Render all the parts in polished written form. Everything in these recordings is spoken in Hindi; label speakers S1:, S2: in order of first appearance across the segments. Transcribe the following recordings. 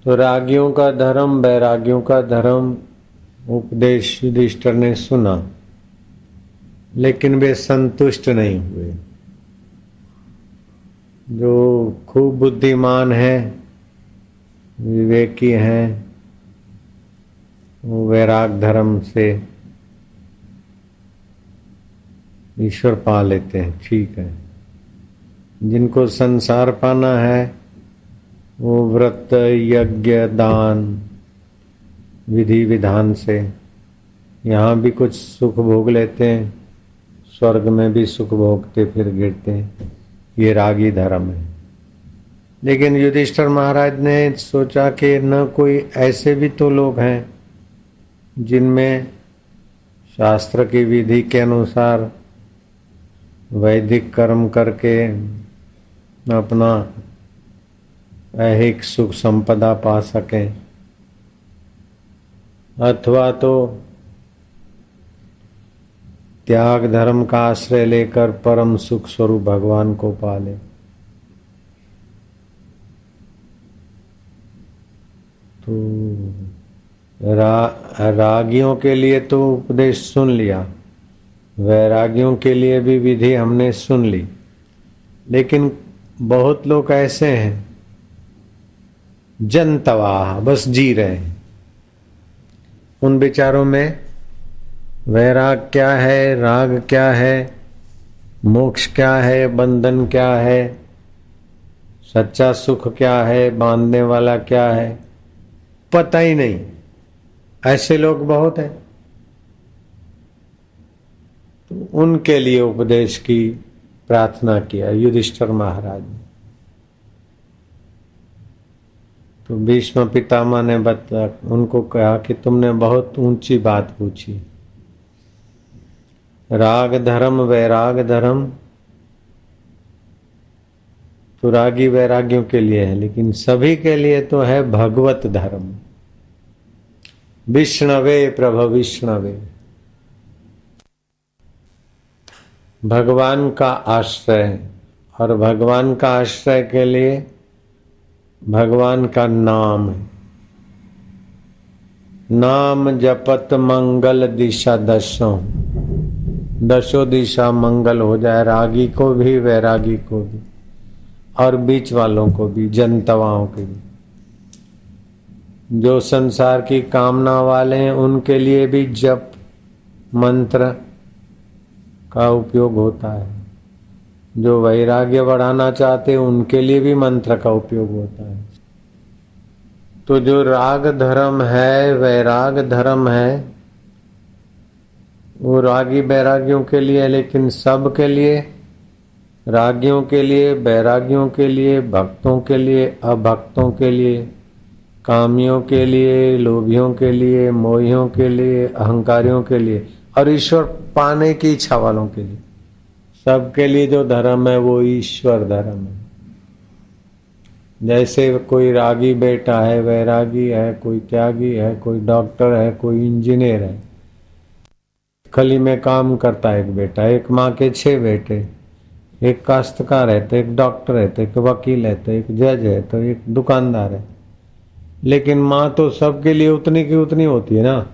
S1: तो रागियों का धर्म, वैरागियों का धर्म उपदेश युधिष्ठिर ने सुना, लेकिन वे संतुष्ट नहीं हुए। जो खूब बुद्धिमान है, विवेकी हैं, वो वैराग धर्म से ईश्वर पा लेते हैं, ठीक है। जिनको संसार पाना है वो व्रत, यज्ञ, दान, विधि विधान से यहाँ भी कुछ सुख भोग लेते हैं, स्वर्ग में भी सुख भोगते फिर गिरते हैं। ये रागी धर्म है। लेकिन युधिष्ठिर महाराज ने सोचा कि न कोई ऐसे भी तो लोग हैं जिनमें शास्त्र की विधि के अनुसार वैदिक कर्म करके अपना ऐहिक सुख संपदा पा सकें, अथवा तो त्याग धर्म का आश्रय लेकर परम सुख स्वरूप भगवान को पाले। तो रागियों के लिए तो उपदेश सुन लिया, वैरागियों के लिए भी विधि हमने सुन ली, लेकिन बहुत लोग ऐसे हैं जनतवाह, बस जी रहे हैं। उन विचारों में वैराग क्या है, राग क्या है, मोक्ष क्या है, बंधन क्या है, सच्चा सुख क्या है, बांधने वाला क्या है, पता ही नहीं। ऐसे लोग बहुत हैं। तो उनके लिए उपदेश की प्रार्थना किया युधिष्ठिर महाराज ने। तो भीष्म पितामह ने उनको कहा कि तुमने बहुत ऊंची बात पूछी। राग धर्म, वैराग धर्म तो रागी वैरागियों के लिए है, लेकिन सभी के लिए तो है भगवत धर्म। विष्णवे प्रभ विष्णवे, भगवान का आश्रय। और भगवान का आश्रय के लिए भगवान का नाम है। नाम जपत मंगल दिशा दशों, दशों दिशा मंगल हो जाए, रागी को भी, वैरागी को भी, और बीच वालों को भी, जनतवाओं के भी। जो संसार की कामना वाले हैं उनके लिए भी जप मंत्र का उपयोग होता है। जो वैराग्य बढ़ाना चाहते हैं उनके लिए भी मंत्र का उपयोग होता है। तो जो राग धर्म है, वैराग धर्म है, वो रागी वैरागियों के लिए है, लेकिन सब के लिए, रागियों के लिए, वैरागियों के लिए, भक्तों के लिए, अभक्तों के लिए, कामियों के लिए, लोभियों के लिए, मोहियों के लिए, अहंकारियों के लिए, और ईश्वर पाने की इच्छा वालों के लिए, सबके लिए जो धर्म है वो ईश्वर धर्म है। जैसे कोई रागी बेटा है, वैरागी है, कोई त्यागी है, कोई डॉक्टर है, कोई इंजीनियर है, खली में काम करता है एक बेटा, एक माँ के 6 बेटे, एक काश्तकार है तो एक डॉक्टर है तो एक वकील है तो एक जज है तो एक दुकानदार है। लेकिन माँ तो सबके लिए उतनी की उतनी होती है ना।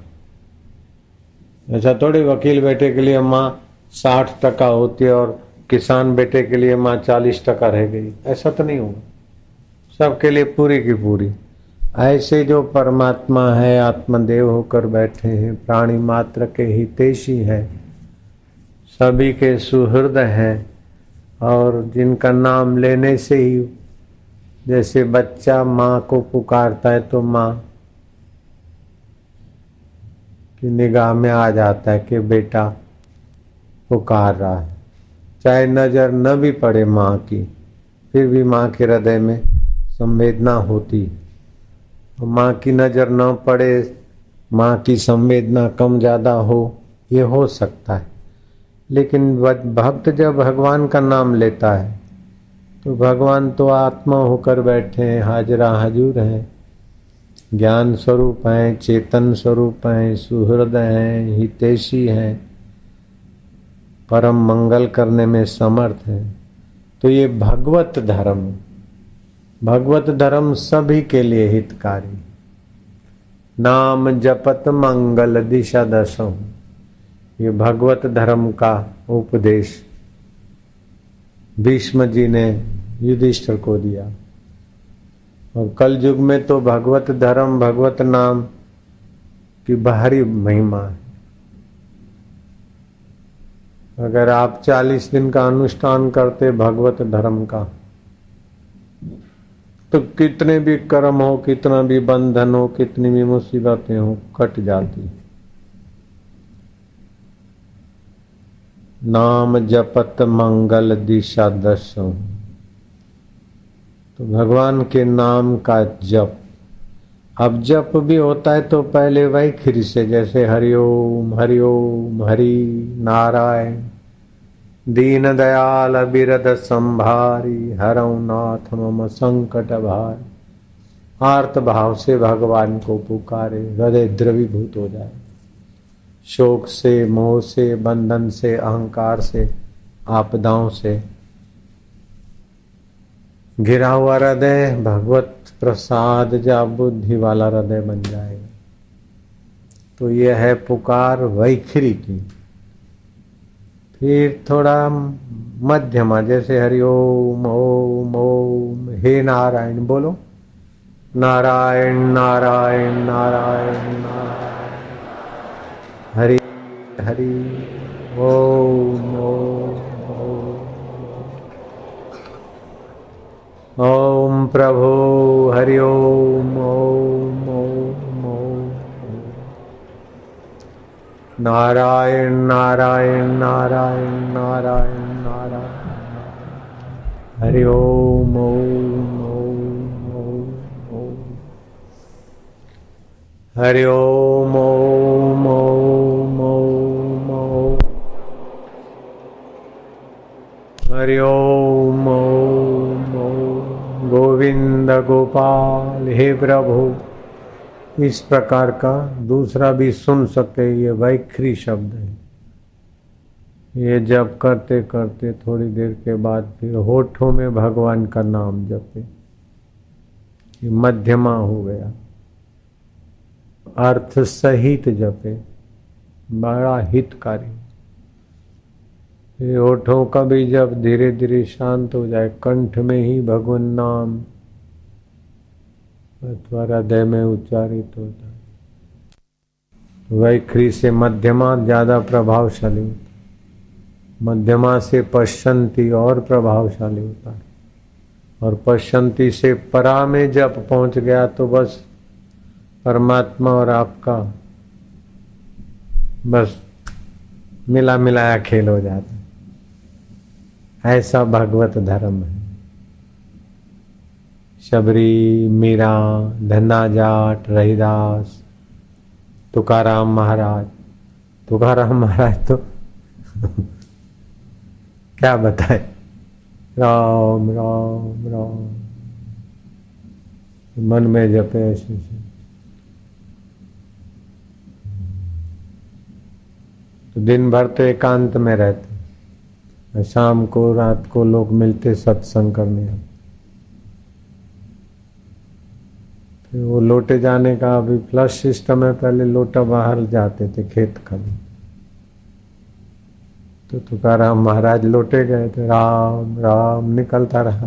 S1: ऐसा थोड़ी वकील बेटे के लिए माँ 60% होती है और किसान बेटे के लिए माँ 40% रह गई, ऐसा तो नहीं होगा। सबके लिए पूरी की पूरी। ऐसे जो परमात्मा है, आत्मदेव होकर बैठे हैं, प्राणी मात्र के हितैषी है, सभी के सुहृद हैं, और जिनका नाम लेने से ही जैसे बच्चा माँ को पुकारता है तो माँ की निगाह में आ जाता है कि बेटा पुकार रहा है। चाहे नजर न भी पड़े माँ की, फिर भी माँ के हृदय में संवेदना होती। माँ की नजर न पड़े, माँ की संवेदना कम ज्यादा हो, ये हो सकता है। लेकिन भक्त जब भगवान का नाम लेता है तो भगवान तो आत्मा होकर बैठे हैं, हाजरा हजूर हैं, ज्ञान स्वरूप हैं, चेतन स्वरूप हैं, सुहृद हैं, हितैषी हैं, परम मंगल करने में समर्थ है। तो ये भगवत धर्म, भगवत धर्म सभी के लिए हितकारी। नाम जपत मंगल दिशा दशों, ये भगवत धर्म का उपदेश भीष्म जी ने युधिष्ठिर को दिया। और कल युग में तो भगवत धर्म भगवत नाम की भारी महिमा है। अगर आप 40 दिन का अनुष्ठान करते भगवत धर्म का, तो कितने भी कर्म हो, कितना भी बंधन हो, कितनी भी मुसीबतें हो, कट जाती। नाम जपत मंगल दिशा दशों, तो भगवान के नाम का जप। अब जप भी होता है तो पहले वैखरी से, जैसे हरिओम हरिओम हरि नारायण दीन दयाल बिरद संभारी हरऊ नाथ मम संकट भार। आर्त भाव से भगवान को पुकारे, हृदय द्रवीभूत हो जाए। शोक से, मोह से, बंधन से, अहंकार से, आपदाओं से घिरा हुआ हृदय भगवत प्रसाद जा बुद्धि वाला हृदय बन जाएगा। तो यह है पुकार वैखरी की। फिर थोड़ा मध्यमा, जैसे हरिओम ओम ओम हे नारायण बोलो, नारायण नारायण नारायण नारायण हरि हरि ओम ओम ओम प्रभो हरि ओम ओम ओम ओम नारायण नारायण नारायण नारायण नारायण हरि ओम ओम ओम ओम हरि ओम ओम ओम ओम ओम हरि ओम ओम ओम गोविंद गोपाल हे प्रभु। इस प्रकार का दूसरा भी सुन सके, ये वैखरी शब्द है। ये जप करते करते थोड़ी देर के बाद फिर होठों में भगवान का नाम जपे, ये मध्यमा हो गया। अर्थ सहित जपे, बड़ा हितकारी। ये होठों का भी जब धीरे धीरे शांत हो जाए, कंठ में ही भगवान नाम अथवा हृदय में उच्चारित होता है। वैखरी से मध्यमा ज्यादा प्रभावशाली होता है, मध्यमा से पश्चंती और प्रभावशाली होता है, और पश्चंती से परा में जब पहुंच गया तो बस परमात्मा और आपका बस मिला मिलाया खेल हो जाता है। ऐसा भगवत धर्म है। शबरी, मीरा, धन्ना जाट, रहीदास, तुकाराम महाराज। तुकाराम महाराज तो क्या बताए, राम राम राम मन में जपे ऐसे से। तो दिन भर तो एकांत में रहते, शाम को रात को लोग मिलते सत्संग करने। फिर वो लोटे जाने का अभी फ्लश सिस्टम है, पहले लोटा बाहर जाते थे खेत खाली। तो तुकाराम महाराज लोटे गए थे, राम राम निकलता रहा।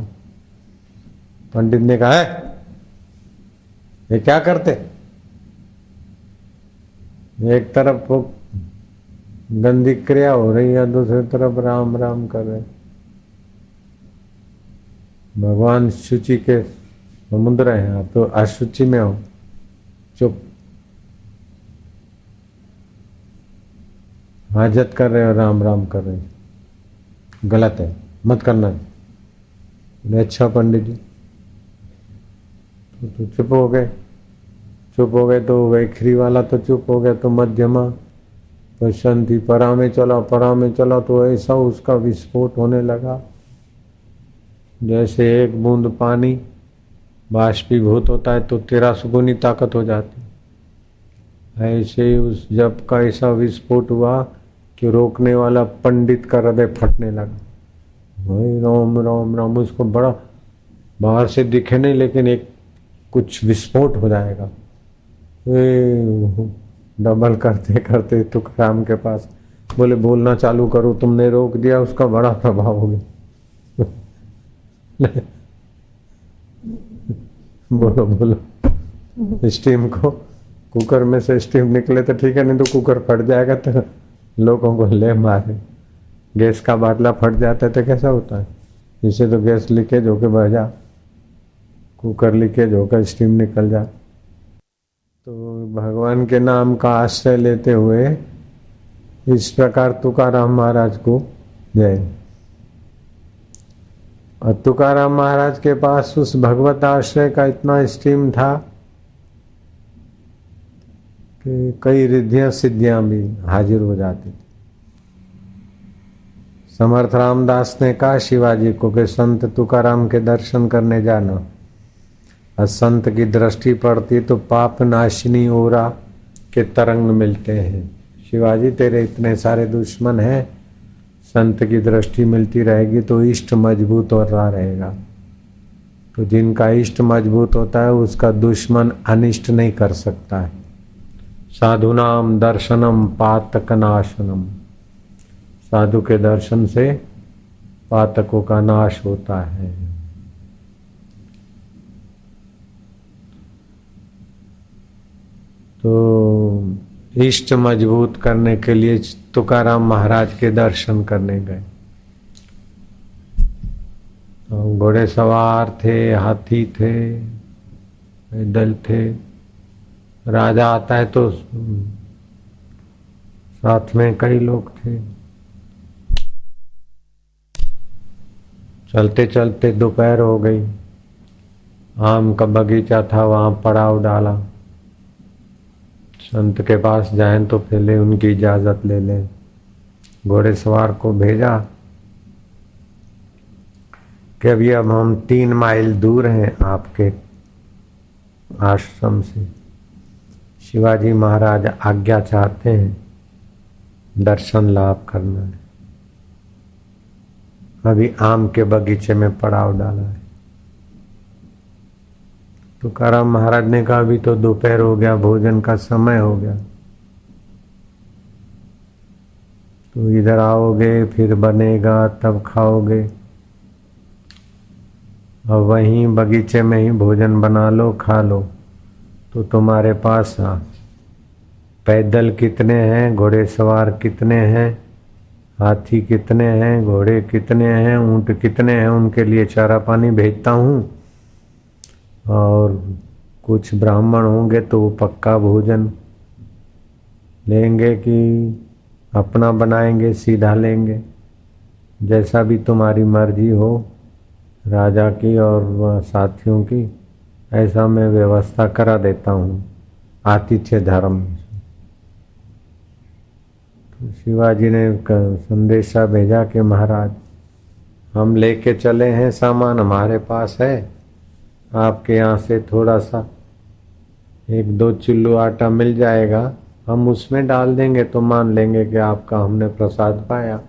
S1: पंडित ने कहा है ये क्या करते, एक तरफ वो गंदी क्रिया हो रही है, दूसरी तरफ राम राम कर रहे। भगवान शुचि के समुद्र है, आप तो अशुचि में हो। चुप, हाजत कर रहे हो, राम राम कर रहे हो, गलत है, मत करना। अच्छा पंडित जी, तो चुप हो गए। चुप हो गए तो वैखरी वाला तो चुप हो गया, तो मध्यमा पश्चंती परा में चला, परा में चला तो ऐसा उसका विस्फोट होने लगा, जैसे एक बूंद पानी बाष्पीभूत होता है तो 13 गुनी ताकत हो जाती। ऐसे ही उस जप का ऐसा विस्फोट हुआ कि रोकने वाला पंडित का हृदय फटने लगा। वही राम राम राम, उसको बड़ा बाहर से दिखे नहीं, लेकिन एक कुछ विस्फोट हो जाएगा। डबल करते करते तुकाराम के पास बोले बोलना चालू करो, तुमने रोक दिया, उसका बड़ा प्रभाव हो गया। बोलो बोलो, स्टीम को कुकर में से स्टीम निकले तो ठीक है, नहीं तो कुकर फट जाएगा तो लोगों को ले मारे। गैस का बाटला फट जाता है तो कैसा होता है, इसे तो गैस लीकेज होकर बह जा, कुकर लीकेज होकर स्टीम निकल जा। तो भगवान के नाम का आश्रय लेते हुए इस प्रकार तुकाराम महाराज को जय। और तुकाराम महाराज के पास उस भगवत आश्रय का इतना स्टीम था कि कई रिद्धियां सिद्धियां भी हाजिर हो जाती थी। समर्थ रामदास ने कहा शिवाजी को कि संत तुकाराम के दर्शन करने जाना, और संत की दृष्टि पड़ती तो पाप नाशिनी ओरा के तरंग मिलते हैं। शिवाजी तेरे इतने सारे दुश्मन हैं, संत की दृष्टि मिलती रहेगी तो इष्ट मजबूत हो रहा रहेगा। तो जिनका इष्ट मजबूत होता है उसका दुश्मन अनिष्ट नहीं कर सकता है। साधुनाम दर्शनम पातक नाशनम, साधु के दर्शन से पातकों का नाश होता है। तो इष्ट मजबूत करने के लिए तुकाराम महाराज के दर्शन करने गए। तो घोड़े सवार थे, हाथी थे, पैदल थे। राजा आता है तो साथ में कई लोग थे। चलते चलते दोपहर हो गई। आम का बगीचा था, वहां पड़ाव डाला। संत के पास जाएं तो पहले उनकी इजाजत ले लें। घोड़े सवार को भेजा कि अभी अब हम 3 माइल दूर हैं आपके आश्रम से। शिवाजी महाराज आज्ञा चाहते हैं, दर्शन लाभ करना है। अभी आम के बगीचे में पड़ाव डाला है। तुकाराम महाराज ने कहा अभी तो दोपहर हो गया, भोजन का समय हो गया, तो इधर आओगे फिर बनेगा तब खाओगे, और वहीं बगीचे में ही भोजन बना लो खा लो। तो तुम्हारे पास पैदल कितने हैं, घोड़े सवार कितने हैं, हाथी कितने हैं, घोड़े कितने हैं, ऊंट कितने हैं, उनके लिए चारा पानी भेजता हूँ। और कुछ ब्राह्मण होंगे तो वो पक्का भोजन लेंगे कि अपना बनाएंगे, सीधा लेंगे, जैसा भी तुम्हारी मर्जी हो राजा की और साथियों की, ऐसा मैं व्यवस्था करा देता हूँ आतिथ्य धर्म। तो शिवाजी ने संदेशा भेजा कि महाराज हम लेके चले हैं सामान, हमारे पास है, आपके यहाँ से थोड़ा सा 1-2 चिल्लू आटा मिल जाएगा, हम उसमें डाल देंगे तो मान लेंगे कि आपका हमने प्रसाद पाया।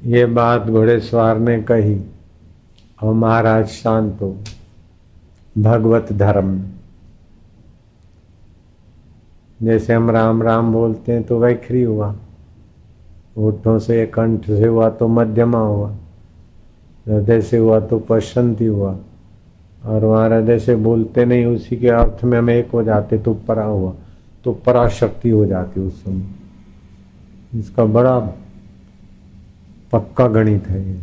S1: ये बात घोड़ेसवार ने कही और महाराज शांत हो। भगवत धर्म जैसे हम राम राम बोलते हैं तो वैखरी हुआ, होठों से कंठ से हुआ तो मध्यमा हुआ, हृदय से हुआ तो पश्चंती हुआ, और वहाँ हृदय से बोलते नहीं उसी के अर्थ में हम एक हो जाते तो परा हुआ, तो पराशक्ति हो जाती उस समय। इसका बड़ा पक्का गणित है ये।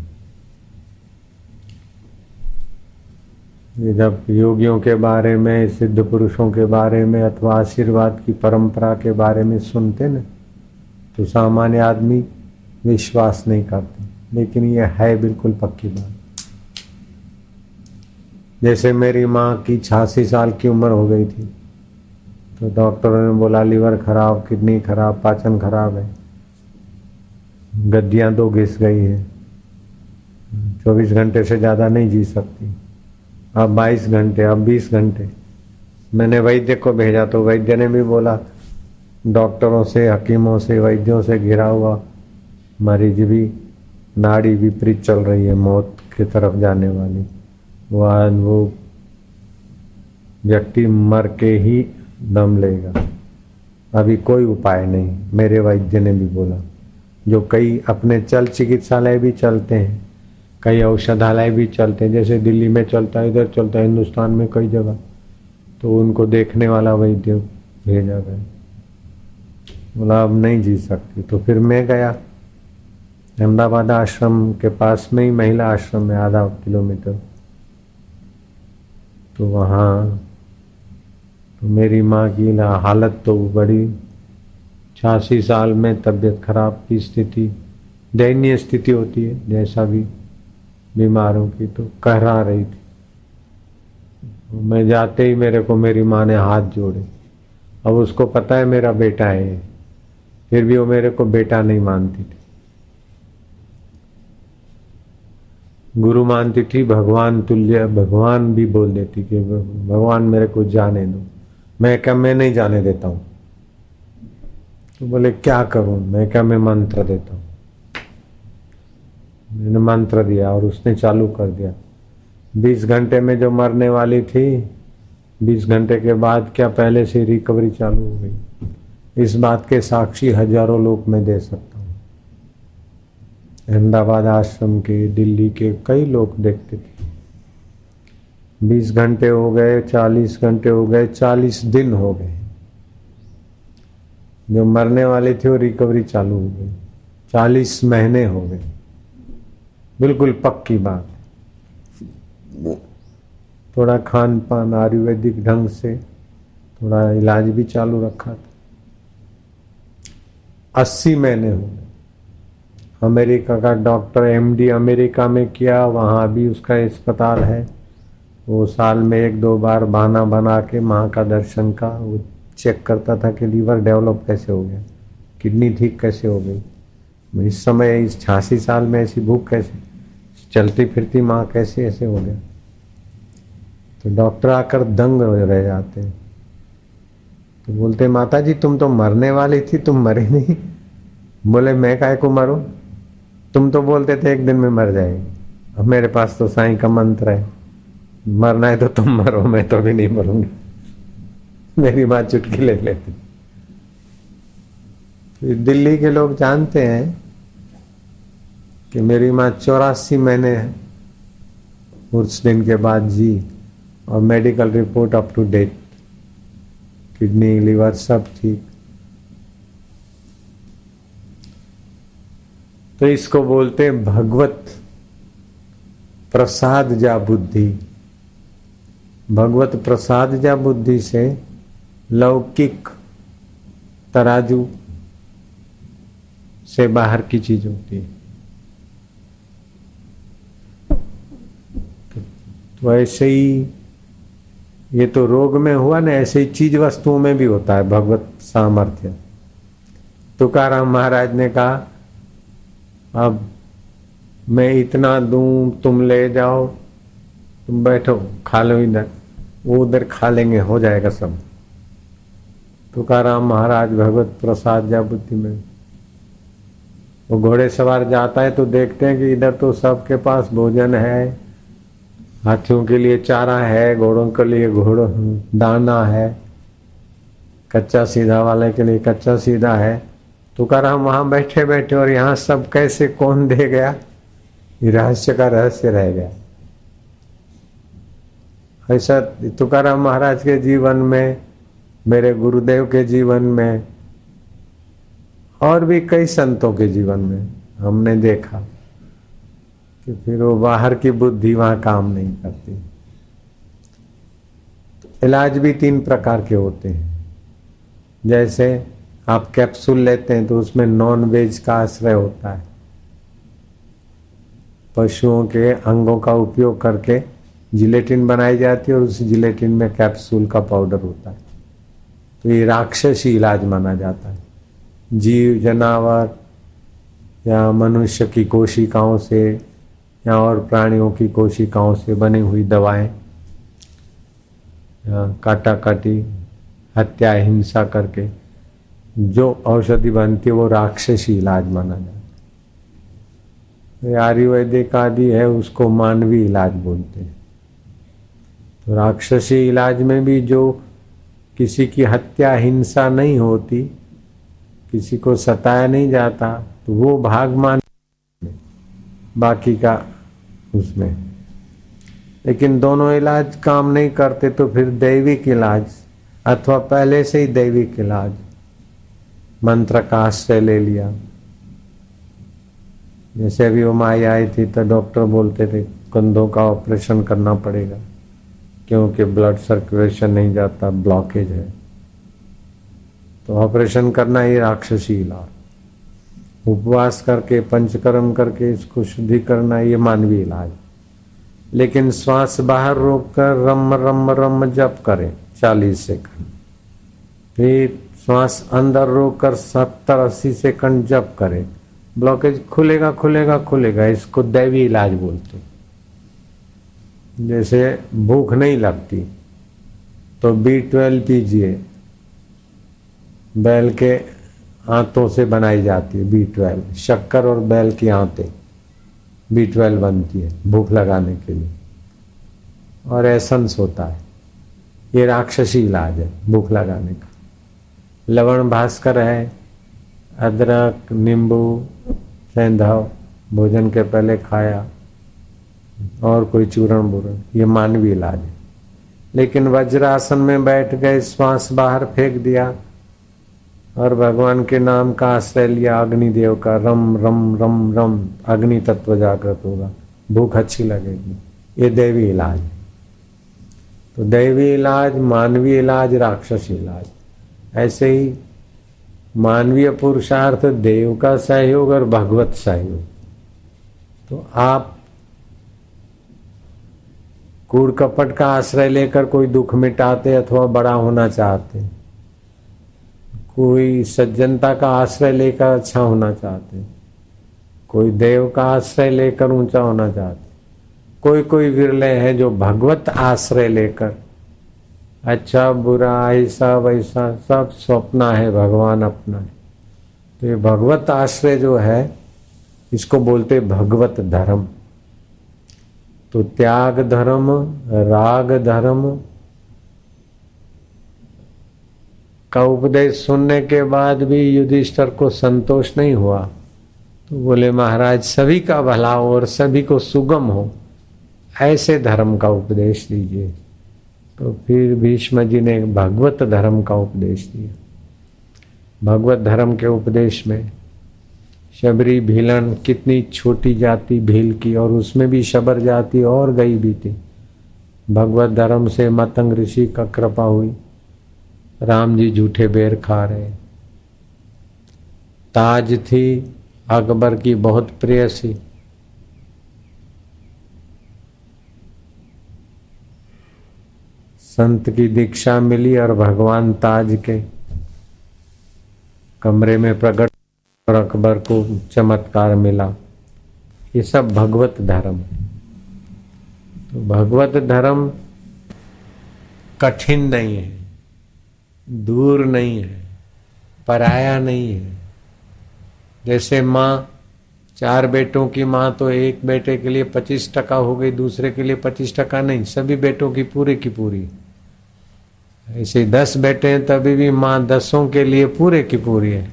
S1: जब योगियों के बारे में, सिद्ध पुरुषों के बारे में अथवा आशीर्वाद की परंपरा के बारे में सुनते न, तो सामान्य आदमी विश्वास नहीं करते, लेकिन ये है बिल्कुल पक्की बात। जैसे मेरी माँ की 86 साल की उम्र हो गई थी, तो डॉक्टरों ने बोला लीवर खराब, किडनी खराब, पाचन खराब है, गद्दियाँ 2 घिस गई है, 24 घंटे से ज़्यादा नहीं जी सकती। अब 22 घंटे, अब 20 घंटे। मैंने वैद्य को भेजा तो वैद्य ने भी बोला डॉक्टरों से, हकीमों से, वैद्यों से घिरा हुआ मरीज भी, नाड़ी विपरीत चल रही है, मौत की तरफ जाने वाली, वो व्यक्ति मर के ही दम लेगा, अभी कोई उपाय नहीं। मेरे वैद्य ने भी बोला। जो कई अपने चल चिकित्सालय भी चलते हैं, कई औषधालय भी चलते हैं, जैसे दिल्ली में चलता है, इधर चलता है, हिंदुस्तान में कई जगह, तो उनको देखने वाला वैद्य भेजा गया। बोला अब नहीं जी सकती। तो फिर मैं गया अहमदाबाद आश्रम के पास में ही महिला आश्रम है, आधा किलोमीटर। तो वहाँ तो मेरी माँ की हालत तो बड़ी, 86 साल में तबीयत खराब की स्थिति, दयनीय स्थिति होती है जैसा भी बीमारों की, तो कहरा रही थी। मैं जाते ही मेरे को मेरी माँ ने हाथ जोड़े। अब उसको पता है मेरा बेटा है, फिर भी वो मेरे को बेटा नहीं मानती थी, गुरु मानती थी, भगवान तुल्य, भगवान भी बोल देती कि भगवान मेरे को जाने दो। मैं क्या, मैं नहीं जाने देता हूँ। तो बोले क्या करूं? मैं क्या, मैं मंत्र देता हूँ। मैंने मंत्र दिया और उसने चालू कर दिया। 20 घंटे में जो मरने वाली थी, 20 घंटे के बाद क्या पहले से रिकवरी चालू हो गई। इस बात के साक्षी हजारों लोग मैं दे सकता हूँ। अहमदाबाद आश्रम के, दिल्ली के कई लोग देखते थे। 20 घंटे हो गए, 40 घंटे हो गए, 40 दिन हो गए। जो मरने वाली थी वो रिकवरी चालू हो गई। 40 महीने हो गए, बिल्कुल पक्की बात। थोड़ा खान पान आयुर्वेदिक ढंग से थोड़ा इलाज भी चालू रखा था। 80 महीने हो गए। अमेरिका का डॉक्टर MD अमेरिका में किया, वहाँ भी उसका अस्पताल है। वो साल में 1-2 बार बहाना बना के माँ का दर्शन का वो चेक करता था कि लीवर डेवलप कैसे हो गया, किडनी ठीक कैसे हो गई, इस समय इस 86 साल में ऐसी भूख कैसे, चलती फिरती माँ कैसे ऐसे हो गया। तो डॉक्टर आकर दंग रह जाते। तो बोलते माता जी तुम तो मरने वाली थी, तुम मरे नहीं। बोले मैं काहे को मरूं, तुम तो बोलते थे एक दिन में मर जाएगी। अब मेरे पास तो साईं का मंत्र है, मरना है तो तुम मरो, मैं तो भी नहीं मरूंगी। मेरी माँ चुटकी ले लेती। तो दिल्ली के लोग जानते हैं कि मेरी माँ 84 महीने उस दिन के बाद जी, और medical report up to date, kidney liver सब ठीक। तो इसको बोलते भगवत प्रसाद जा बुद्धि। भगवत प्रसाद जा बुद्धि से लौकिक तराजू से बाहर की चीज होती है। तो ऐसे ही ये तो रोग में हुआ ना, ऐसे ही चीज वस्तुओं में भी होता है भगवत सामर्थ्य। तुकाराम महाराज ने कहा अब मैं इतना दूं, तुम ले जाओ, तुम बैठो खा लो, इधर वो उधर खा लेंगे, हो जाएगा सब। तुकाराम महाराज भगवत प्रसाद जा बुद्धि में, वो घोड़े सवार जाता है तो देखते हैं कि इधर तो सबके पास भोजन है, हाथियों के लिए चारा है, घोड़ों के लिए घोड़ों दाना है, कच्चा सीधा वाले के लिए कच्चा सीधा है। तुकाराम वहां बैठे बैठे और यहाँ सब कैसे कौन दे गया, ये रहस्य का रहस्य रह गया। ऐसा तुकाराम महाराज के जीवन में, मेरे गुरुदेव के जीवन में, और भी कई संतों के जीवन में हमने देखा कि फिर वो बाहर की बुद्धि वहां काम नहीं करती। इलाज भी 3 प्रकार के होते हैं। जैसे आप कैप्सूल लेते हैं तो उसमें नॉन वेज का आश्रय होता है, पशुओं के अंगों का उपयोग करके जिलेटिन बनाई जाती है और उस जिलेटिन में कैप्सूल का पाउडर होता है। तो ये राक्षसी इलाज माना जाता है। जीव जानवर या मनुष्य की कोशिकाओं से या और प्राणियों की कोशिकाओं से बनी हुई दवाएं काटा काटी हत्या हिंसा करके जो औषधि बनती है वो राक्षसी इलाज माना जाता है। आयुर्वेदिक आदि है उसको मानवीय इलाज बोलते हैं। तो राक्षसी इलाज में भी जो किसी की हत्या हिंसा नहीं होती, किसी को सताया नहीं जाता, तो वो भाग मान बाकी का उसमें। लेकिन दोनों इलाज काम नहीं करते तो फिर दैविक इलाज अथवा पहले से ही दैविक इलाज मंत्र का आश्रय ले लिया। जैसे अभी वो माई आई थी तो डॉक्टर बोलते थे कंधों का ऑपरेशन करना पड़ेगा क्योंकि ब्लड सर्कुलेशन नहीं जाता, ब्लॉकेज है। तो ऑपरेशन करना ये राक्षसी इलाज। उपवास करके पंचकर्म करके इसको शुद्धि करना ये मानवीय इलाज। लेकिन श्वास बाहर रोककर रम रम रम जप करें 40 सेकंड, फिर श्वास अंदर रोककर 70-80 सेकंड जप करें, ब्लॉकेज खुलेगा खुलेगा खुलेगा। इसको दैवी इलाज बोलते हैं। जैसे भूख नहीं लगती तो B12 पीजिए, बैल के आंतों से बनाई जाती है B12, शक्कर और बैल की आंतें B12 बनती है भूख लगाने के लिए, और एसेंस होता है। ये राक्षसी इलाज है भूख लगाने का। लवण भास्कर है, अदरक नींबू सेंधा भोजन के पहले खाया, और कोई चूर्ण बूरण, ये मानवीय इलाज है। लेकिन वज्रासन में बैठ गए, श्वास बाहर फेंक दिया और भगवान के नाम का आश्रय लिया, अग्निदेव का, रम रम रम रम, अग्नि तत्व जागृत होगा, भूख अच्छी लगेगी। ये दैवी इलाज। तो दैवी इलाज, मानवीय इलाज, राक्षसी इलाज। ऐसे ही मानवीय पुरुषार्थ, देव का सहयोग और भगवत सहयोग। तो आप कूड़ कपट का आश्रय लेकर कोई दुख मिटाते अथवा बड़ा होना चाहते, कोई सज्जनता का आश्रय लेकर अच्छा होना चाहते, कोई देव का आश्रय लेकर ऊंचा होना चाहते, कोई कोई विरले हैं जो भगवत आश्रय लेकर अच्छा बुरा ऐसा वैसा सब स्वप्न है, भगवान अपना है। तो ये भगवत आश्रय जो है इसको बोलते भगवत धर्म। तो त्याग धर्म, राग धर्म का उपदेश सुनने के बाद भी युधिष्ठिर को संतोष नहीं हुआ। तो बोले महाराज सभी का भला हो और सभी को सुगम हो, ऐसे धर्म का उपदेश दीजिए। तो फिर भीष्म जी ने भगवत धर्म का उपदेश दिया। भगवत धर्म के उपदेश में शबरी भीलन, कितनी छोटी जाति भील की, और उसमें भी शबर जाति और गई भी थी। भगवत धर्म से मतंग ऋषि का कृपा हुई, राम जी झूठे बेर खा रहे। ताज थी अकबर की बहुत प्रेयसी, संत की दीक्षा मिली और भगवान ताज के कमरे में प्रकट और अकबर को चमत्कार मिला। ये सब भगवत धर्म है। तो भगवत धर्म कठिन नहीं है, दूर नहीं है, पराया नहीं है। जैसे माँ, 4 बेटों की माँ तो एक बेटे के लिए 25% हो गई, दूसरे के लिए 25% नहीं, सभी बेटों की पूरी। ऐसे 10 बेटे हैं तभी भी माँ 10 के लिए पूरे की पूरी है।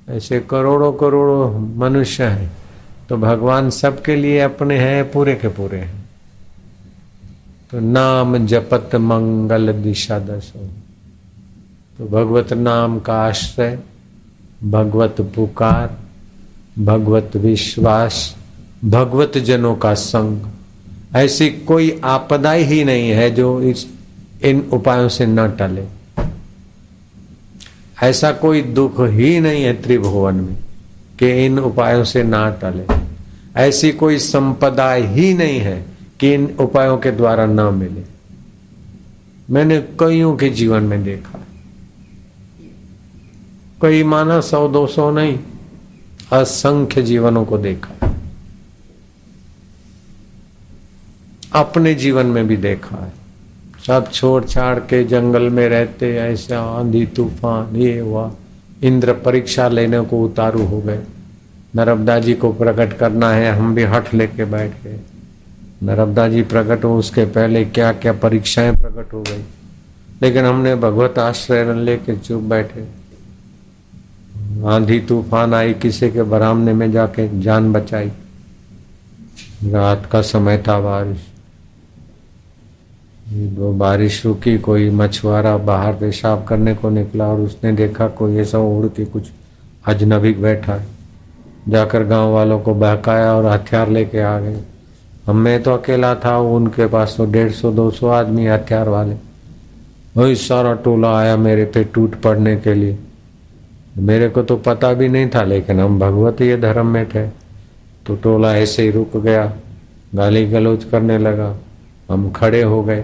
S1: ऐसे करोड़ों मनुष्य हैं तो भगवान सबके लिए अपने हैं, पूरे के पूरे हैं। तो नाम जपत मंगल दिशा दशो। तो भगवत नाम का आश्रय, भगवत पुकार, भगवत विश्वास, भगवत जनों का संग, ऐसी कोई आपदा ही नहीं है जो इन उपायों से न टले। ऐसा कोई दुख ही नहीं है त्रिभुवन में कि इन उपायों से ना टले। ऐसी कोई संपदा ही नहीं है कि इन उपायों के द्वारा ना मिले। मैंने कईयों के जीवन में देखा, कई माना 100-200 नहीं, असंख्य जीवनों को देखा, अपने जीवन में भी देखा है सब छोड़ छाड़ के जंगल में रहते, ऐसा आंधी तूफान ये हुआ। इंद्र परीक्षा लेने को उतारू हो गए, नर्मदा जी को प्रकट करना है, हम भी हठ लेके बैठ गए। नर्मदा जी प्रकट हो उसके पहले क्या क्या परीक्षाएं प्रकट हो गई, लेकिन हमने भगवत आश्रय लेके चुप बैठे। आंधी तूफान आई, किसी के बरामने में जाके जान बचाई। रात का समय था, बारिश रुकी, कोई मछुआरा बाहर पेशाब करने को निकला और उसने देखा कोई ऐसा उड़ के कुछ अजनबी बैठा है। जाकर गांव वालों को बहकाया और हथियार लेके आ गए। मैं तो अकेला था, उनके पास तो 150-200 आदमी हथियार वाले। वही सारा टोला आया मेरे पे टूट पड़ने के लिए। मेरे को तो पता भी नहीं था, लेकिन हम भगवत ये धर्म में थे, तो टोला ऐसे ही रुक गया, गाली गलौज करने लगा। हम खड़े हो गए,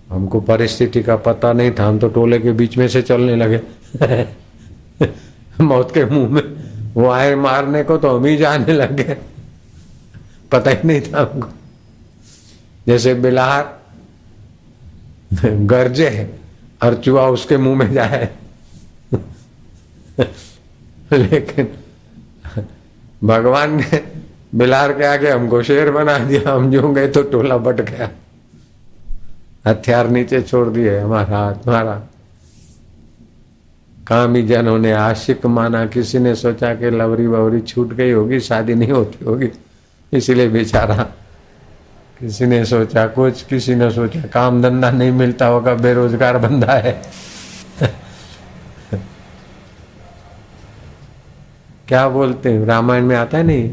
S1: हमको परिस्थिति का पता नहीं था, हम तो टोले के बीच में से चलने लगे मौत के मुंह में वो आए मारने को, तो हम ही जाने लगे, पता ही नहीं था हमको। जैसे बिलार गरजे और चूहा उसके मुंह में जाए लेकिन भगवान ने बिलार के आगे हमको शेर बना दिया। हम जो गए तो टोला बट गया, हथियार नीचे छोड़ दिए, हमारा हाथ मारा। कामी जनों ने आशिक माना, किसी ने सोचा कि लवरी बवरी छूट गई होगी, शादी नहीं होती होगी इसलिए बेचारा। किसी ने सोचा कुछ, किसी ने सोचा काम धंधा नहीं मिलता होगा, बेरोजगार बंदा है क्या बोलते हैं, रामायण में आता है नहीं,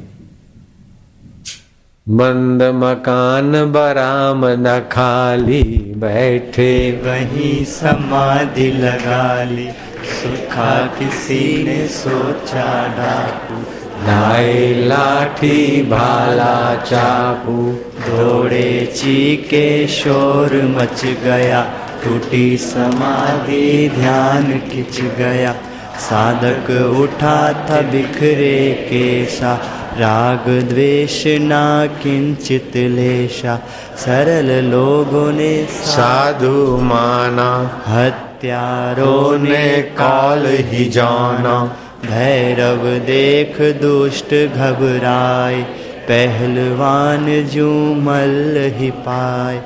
S1: बंद मकान बरामद खाली, बैठे
S2: वहीं समाधि लगा ली, सुखा किसी ने सोचा डाकू,
S1: लाए लाठी भाला चाकू,
S2: दौड़े चीके शोर मच गया, टूटी समाधि ध्यान खिंच गया, साधक उठा था बिखरे केशा, राग द्वेष ना किंचित लेशा, सरल लोगों ने
S1: साधु माना,
S2: हत्यारों ने काल ही जाना, भैरव देख दुष्ट घबराए, पहलवान जू मल्ल ही पाए,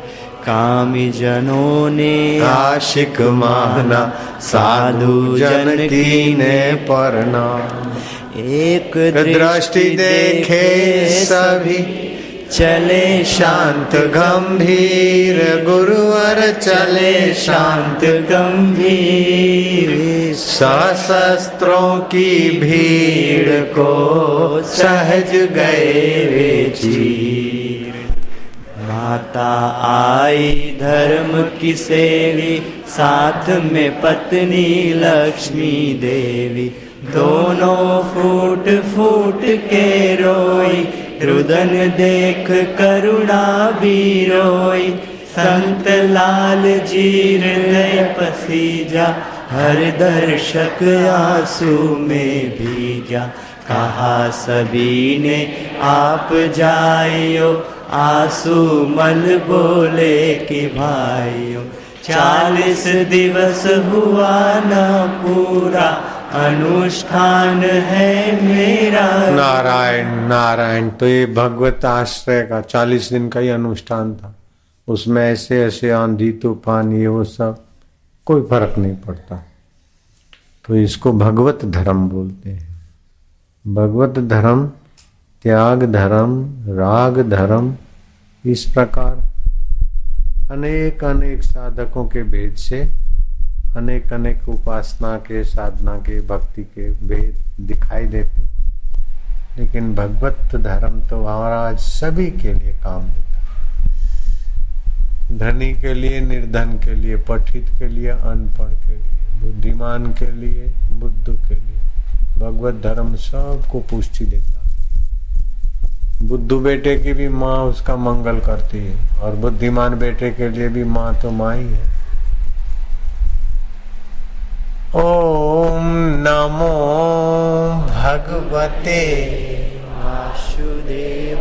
S2: कामी जनों ने
S1: आशिक माना, साधु जन की ने प्रणाम।
S2: एक
S1: दृष्टि देखे सभी,
S2: चले
S1: शांत गंभीर, गुरुवर चले शांत
S2: गंभीर,
S1: सशस्त्रों की भीड़ को सहज गए वे चीर।
S2: माता आई धर्म की सेवी, साथ में पत्नी लक्ष्मी देवी, दोनों फूट फूट के रोई, रुदन देख करुणा भी रोई, संत लाल जी हृदय पसीजा, हर दर्शक आंसू में भीजा, कहा सभी ने आप जाइयो, आंसू मल बोले कि भाइयों, 40 दिवस हुआ न पूरा, अनुष्ठान है मेरा।
S1: नारायण नारायण। तो ये भगवत आश्रय का 40 दिन का ही अनुष्ठान था। उसमें ऐसे ऐसे आंधी तूफान ये वो सब कोई फर्क नहीं पड़ता। तो इसको भगवत धर्म बोलते हैं। भगवत धर्म, त्याग धर्म, राग धर्म, इस प्रकार अनेक अनेक साधकों के भेद से अनेक अनेक उपासना के, साधना के, भक्ति के भेद दिखाई देते, लेकिन भगवत धर्म तो महाराज सभी के लिए काम देता है। धनी के लिए, निर्धन के लिए, पठित के लिए, अनपढ़ के लिए, बुद्धिमान के लिए, बुद्ध के लिए, भगवत धर्म सबको पुष्टि देता है। बुद्धू बेटे की भी माँ उसका मंगल करती है, और बुद्धिमान बेटे के लिए भी माँ तो माँ ही है। ओम नमो भगवते
S2: वासुदेवाय,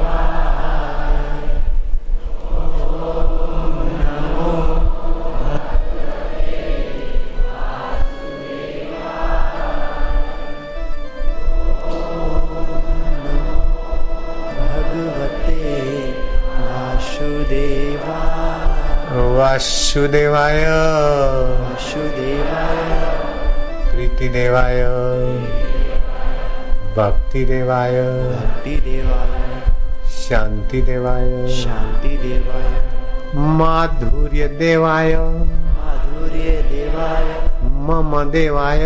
S1: भगवते वासुदेवाय
S2: वासुदेवाय
S1: प्रीतिदेवाय भक्तिदेवाय
S2: भक्तिदेवाय
S1: शांतिदेवाय
S2: शांतिदेवाय
S1: माधुर्य देवाय
S2: माधुर्य देवाय
S1: मम देवाय।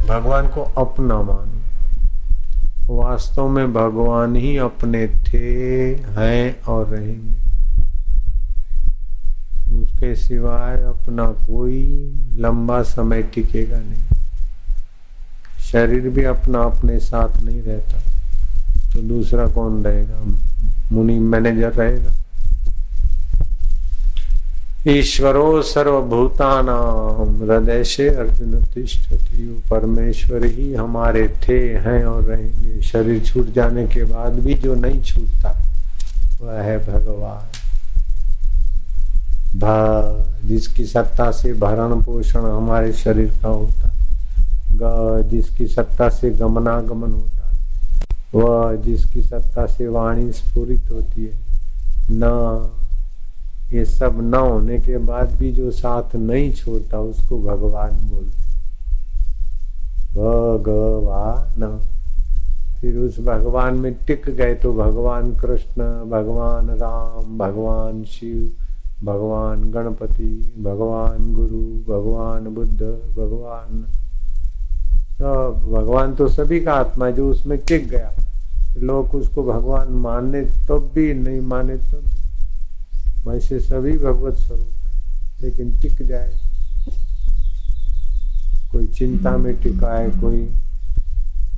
S1: भगवान को अपना मानो। वास्तव में भगवान ही अपने थे, हैं और रहेंगे। उसके सिवाय अपना कोई लंबा समय टिकेगा नहीं। शरीर भी अपना अपने साथ नहीं रहता तो दूसरा कौन रहेगा? मुनि मैनेजर रहेगा। ईश्वरो सर्वभूतानां हृदय से अर्जुन तिष्ठति। परमेश्वर ही हमारे थे, हैं और रहेंगे। शरीर छूट जाने के बाद भी जो नहीं छूटता वह है भगवान। जिसकी सत्ता से भरण पोषण हमारे शरीर का होता है, जिसकी सत्ता से गमनागमन होता है, वह जिसकी सत्ता से वाणी स्फुरित होती है, न ये सब न होने के बाद भी जो साथ नहीं छोड़ता उसको भगवान बोलते। भगवान। फिर उस भगवान में टिक गए तो भगवान कृष्ण, भगवान राम, भगवान शिव, भगवान गणपति, भगवान गुरु, भगवान बुद्ध, भगवान सब। भगवान तो सभी का आत्मा है। जो उसमें टिक गया, लोग उसको भगवान माने तब भी, नहीं माने तब भी, वैसे सभी भगवत स्वरूप है। लेकिन टिक जाए, कोई चिंता में टिका है, कोई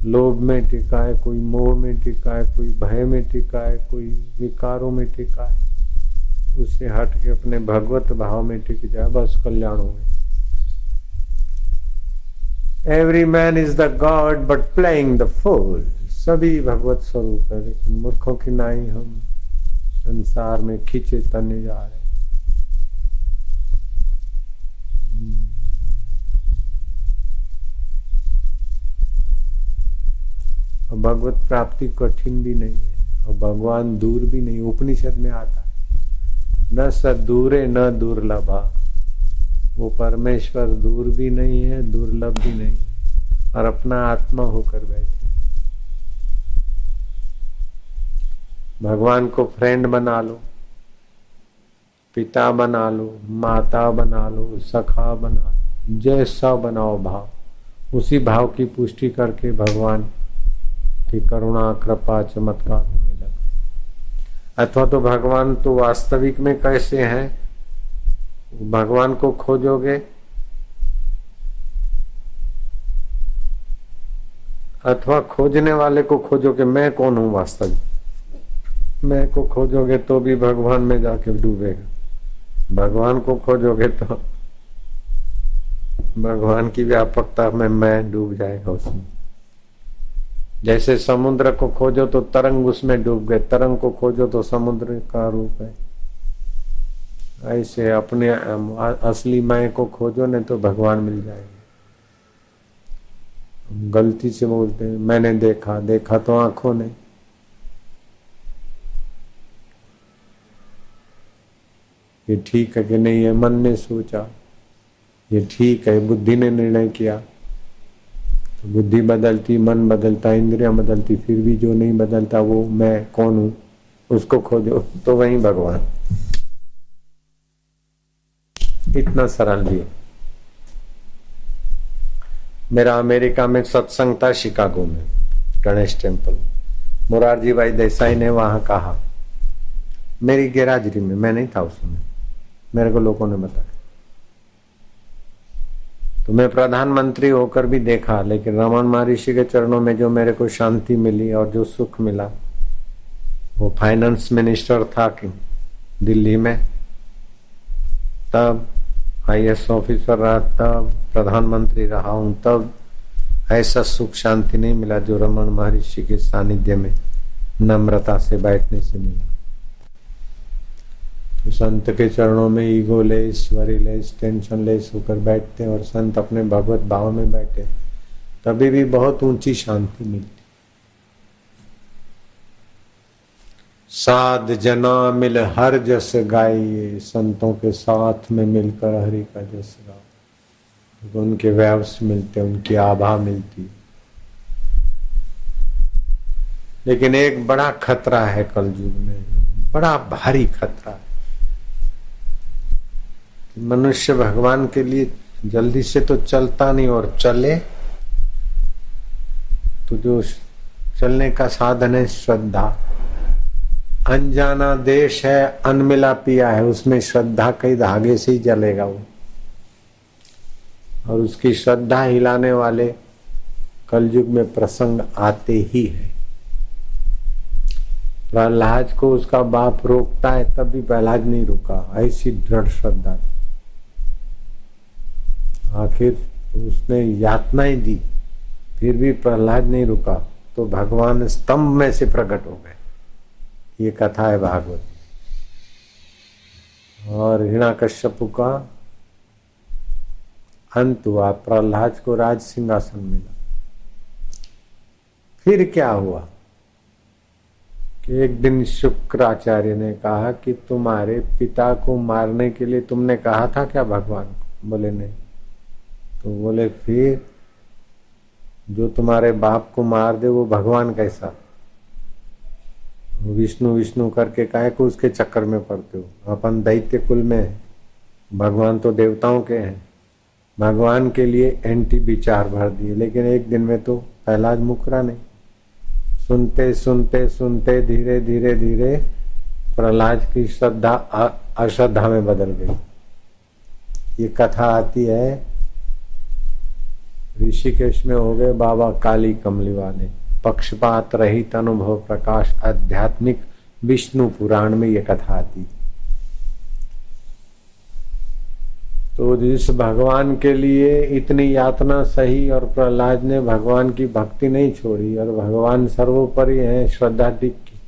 S1: लोभ में टिका है, कोई मोह में टिका है, कोई भय में टिका है, कोई विकारों में टिका है, उससे हट के अपने भगवत भाव में टिक जाए, बस कल्याण हो गया। Every man is the god but playing the fool. सभी भगवत स्वरूप है, लेकिन मूर्खों की नाई हम संसार में खींचे तने जा रहे। और भगवत प्राप्ति कठिन भी नहीं है और भगवान दूर भी नहीं। उपनिषद में आता है न सदूरे न दुर्लभा। वो परमेश्वर दूर भी नहीं है, दुर्लभ भी नहीं है और अपना आत्मा होकर बैठे। भगवान को फ्रेंड बना लो, पिता बना लो, माता बना लो, सखा बना लो, जैसा बनाओ भाव, उसी भाव की पुष्टि करके भगवान की करुणा कृपा चमत्कार होने लगे। अथवा तो भगवान तो वास्तविक में कैसे हैं, भगवान को खोजोगे अथवा खोजने वाले को खोजोगे, मैं कौन हूं वास्तविक, मैं को खोजोगे तो भी भगवान में जाके डूबेगा। भगवान को खोजोगे तो भगवान की व्यापकता में मैं डूब जाएगा उसमें। जैसे समुद्र को खोजो तो तरंग उसमें डूब गए, तरंग को खोजो तो समुद्र का रूप है। ऐसे अपने असली मैं को खोजो नहीं तो भगवान मिल जाएगा। गलती से बोलते हैं मैंने देखा, देखा तो आंखों ने। ये ठीक है कि नहीं है, मन ने सोचा ये ठीक है, बुद्धि ने निर्णय किया तो बुद्धि बदलती, मन बदलता, इंद्रियां बदलती, फिर भी जो नहीं बदलता वो मैं कौन हूं उसको खोजो तो वही भगवान। इतना सरल भी है। मेरा अमेरिका में सत्संग था, शिकागो में गणेश टेम्पल। मोरारजी भाई देसाई ने वहां कहा, मेरी गैरहाजिरी में, मैं नहीं था उसमें, मेरे को लोगों ने बताया। तो मैं प्रधानमंत्री होकर भी देखा, लेकिन रमन महर्षि के चरणों में जो मेरे को शांति मिली और जो सुख मिला, वो फाइनेंस मिनिस्टर था कि दिल्ली में, तब IAS ऑफिसर रहा, तब प्रधानमंत्री रहा हूं, तब ऐसा सुख शांति नहीं मिला जो रमन महर्षि के सानिध्य में नम्रता से बैठने से मिला। तो संत के चरणों में ego less, worry less, tension less होकर बैठते और संत अपने भगवत भाव में बैठे, तभी भी बहुत ऊंची शांति मिलती। साध जना मिल हर जस गाइए, संतों के साथ में मिलकर हरि का जस गाओ। उनके वैभव मिलते, उनकी आभा मिलती। लेकिन एक बड़ा खतरा है कलयुग में, बड़ा भारी खतरा है। मनुष्य भगवान के लिए जल्दी से तो चलता नहीं, और चले तो जो चलने का साधन है श्रद्धा। अनजाना देश है, अनमिला पिया है, उसमें श्रद्धा कई धागे से ही जलेगा वो। और उसकी श्रद्धा हिलाने वाले कलयुग में प्रसंग आते ही है। प्रहलाद को उसका बाप रोकता है, तब भी प्रहलाद नहीं रुका, ऐसी दृढ़ श्रद्धा थी। आखिर उसने यातनाएं दी, फिर भी प्रहलाद नहीं रुका, तो भगवान स्तंभ में से प्रकट हो गए। ये कथा है भागवत। और हिरण्यकश्यप का अंत हुआ, प्रहलाद को राज सिंहासन मिला। फिर क्या हुआ कि एक दिन शुक्राचार्य ने कहा कि तुम्हारे पिता को मारने के लिए तुमने कहा था क्या भगवान को? बोले नहीं। तो बोले फिर जो तुम्हारे बाप को मार दे वो भगवान कैसा? विष्णु विष्णु करके काहे को उसके चक्कर में पड़ते हो? अपन दैत्य कुल में है, भगवान तो देवताओं के हैं। भगवान के लिए एंटी विचार भर दिए, लेकिन एक दिन में तो प्रहलाद मुकरा नहीं। सुनते सुनते सुनते धीरे धीरे धीरे प्रहलाद की श्रद्धा अश्रद्धा में बदल गई। ये कथा आती है ऋषिकेश में हो गए बाबा काली कमली वाले। पक्षपात रहित अनुभव प्रकाश आध्यात्मिक विष्णु पुराण में ये कथा आती। तो जिस भगवान के लिए इतनी यातना सही और प्रहलाद ने भगवान की भक्ति नहीं छोड़ी, और भगवान सर्वोपरि है, श्रद्धा टिकी,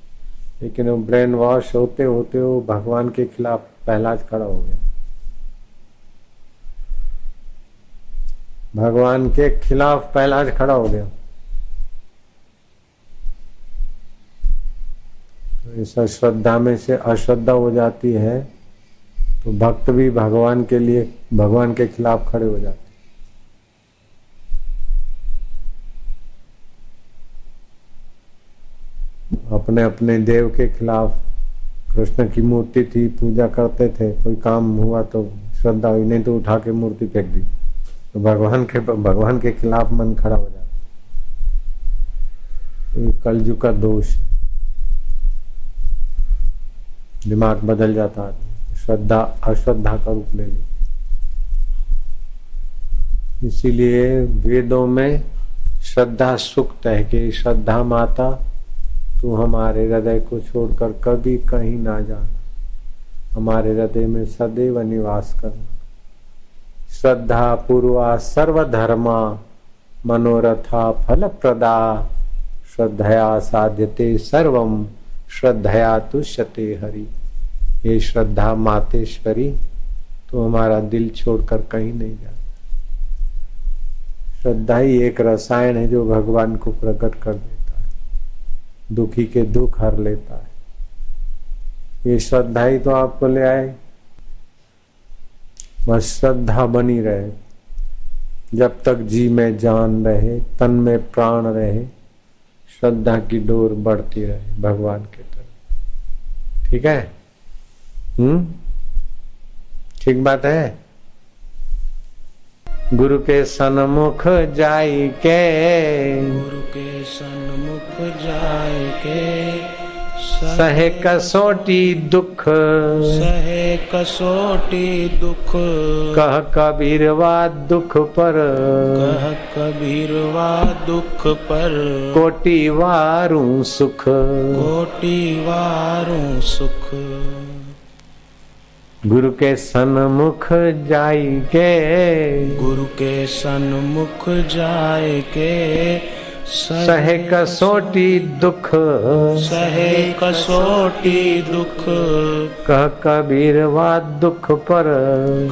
S1: लेकिन वो ब्रेन वॉश होते होते वो भगवान के खिलाफ प्रहलाद खड़ा हो गया। भगवान के खिलाफ प्रहलाद खड़ा हो गया। तो ऐसा श्रद्धा में से अश्रद्धा हो जाती है तो भक्त भी भगवान के लिए भगवान के खिलाफ खड़े हो जाते। अपने अपने देव के खिलाफ। कृष्ण की मूर्ति थी, पूजा करते थे, कोई काम हुआ तो श्रद्धा हुई, नहीं तो उठा के मूर्ति फेंक दी। तो भगवान के खिलाफ मन खड़ा हो जाता। ये कलयुग का दोष है, दिमाग बदल जाता है, श्रद्धा अश्रद्धा का रूप ले ली। इसीलिए वेदों में श्रद्धा सूक्त है कि श्रद्धा माता तू हमारे हृदय को छोड़कर कभी कहीं ना जाना, हमारे हृदय में सदैव निवास करना। श्रद्धा पूर्वा सर्वधर्मा मनोरथा फलप्रदा, श्रद्धया साध्यते सर्वम श्रद्धया तुष्यते हरि। हे श्रद्धा मातेश्वरी, तो हमारा दिल छोड़कर कहीं नहीं जा। श्रद्धा ही एक रसायन है जो भगवान को प्रकट कर देता है, दुखी के दुख हर लेता है। ये श्रद्धा ही तो आपको ले आए। बस श्रद्धा बनी रहे, जब तक जी में जान रहे, तन में प्राण रहे, श्रद्धा की डोर बढ़ती रहे भगवान के तरफ। ठीक है? ठीक बात है। गुरु के सन्मुख जाई के,
S2: गुरु के सन्मुख जाय के,
S1: सहे कसोटी दुख,
S2: सहे कसोटी दुख,
S1: कह कबीरवा दुख पर,
S2: कह कबीरवा दुख पर,
S1: कोटि वारू सुख,
S2: कोटि वारू सुख।
S1: गुरु के सन्मुख जाई के,
S2: गुरु के सन्मुख जाय के,
S1: सहे कसोटी दुख,
S2: सहे कसोटी दुख।
S1: कह कबीरवा दुख पर,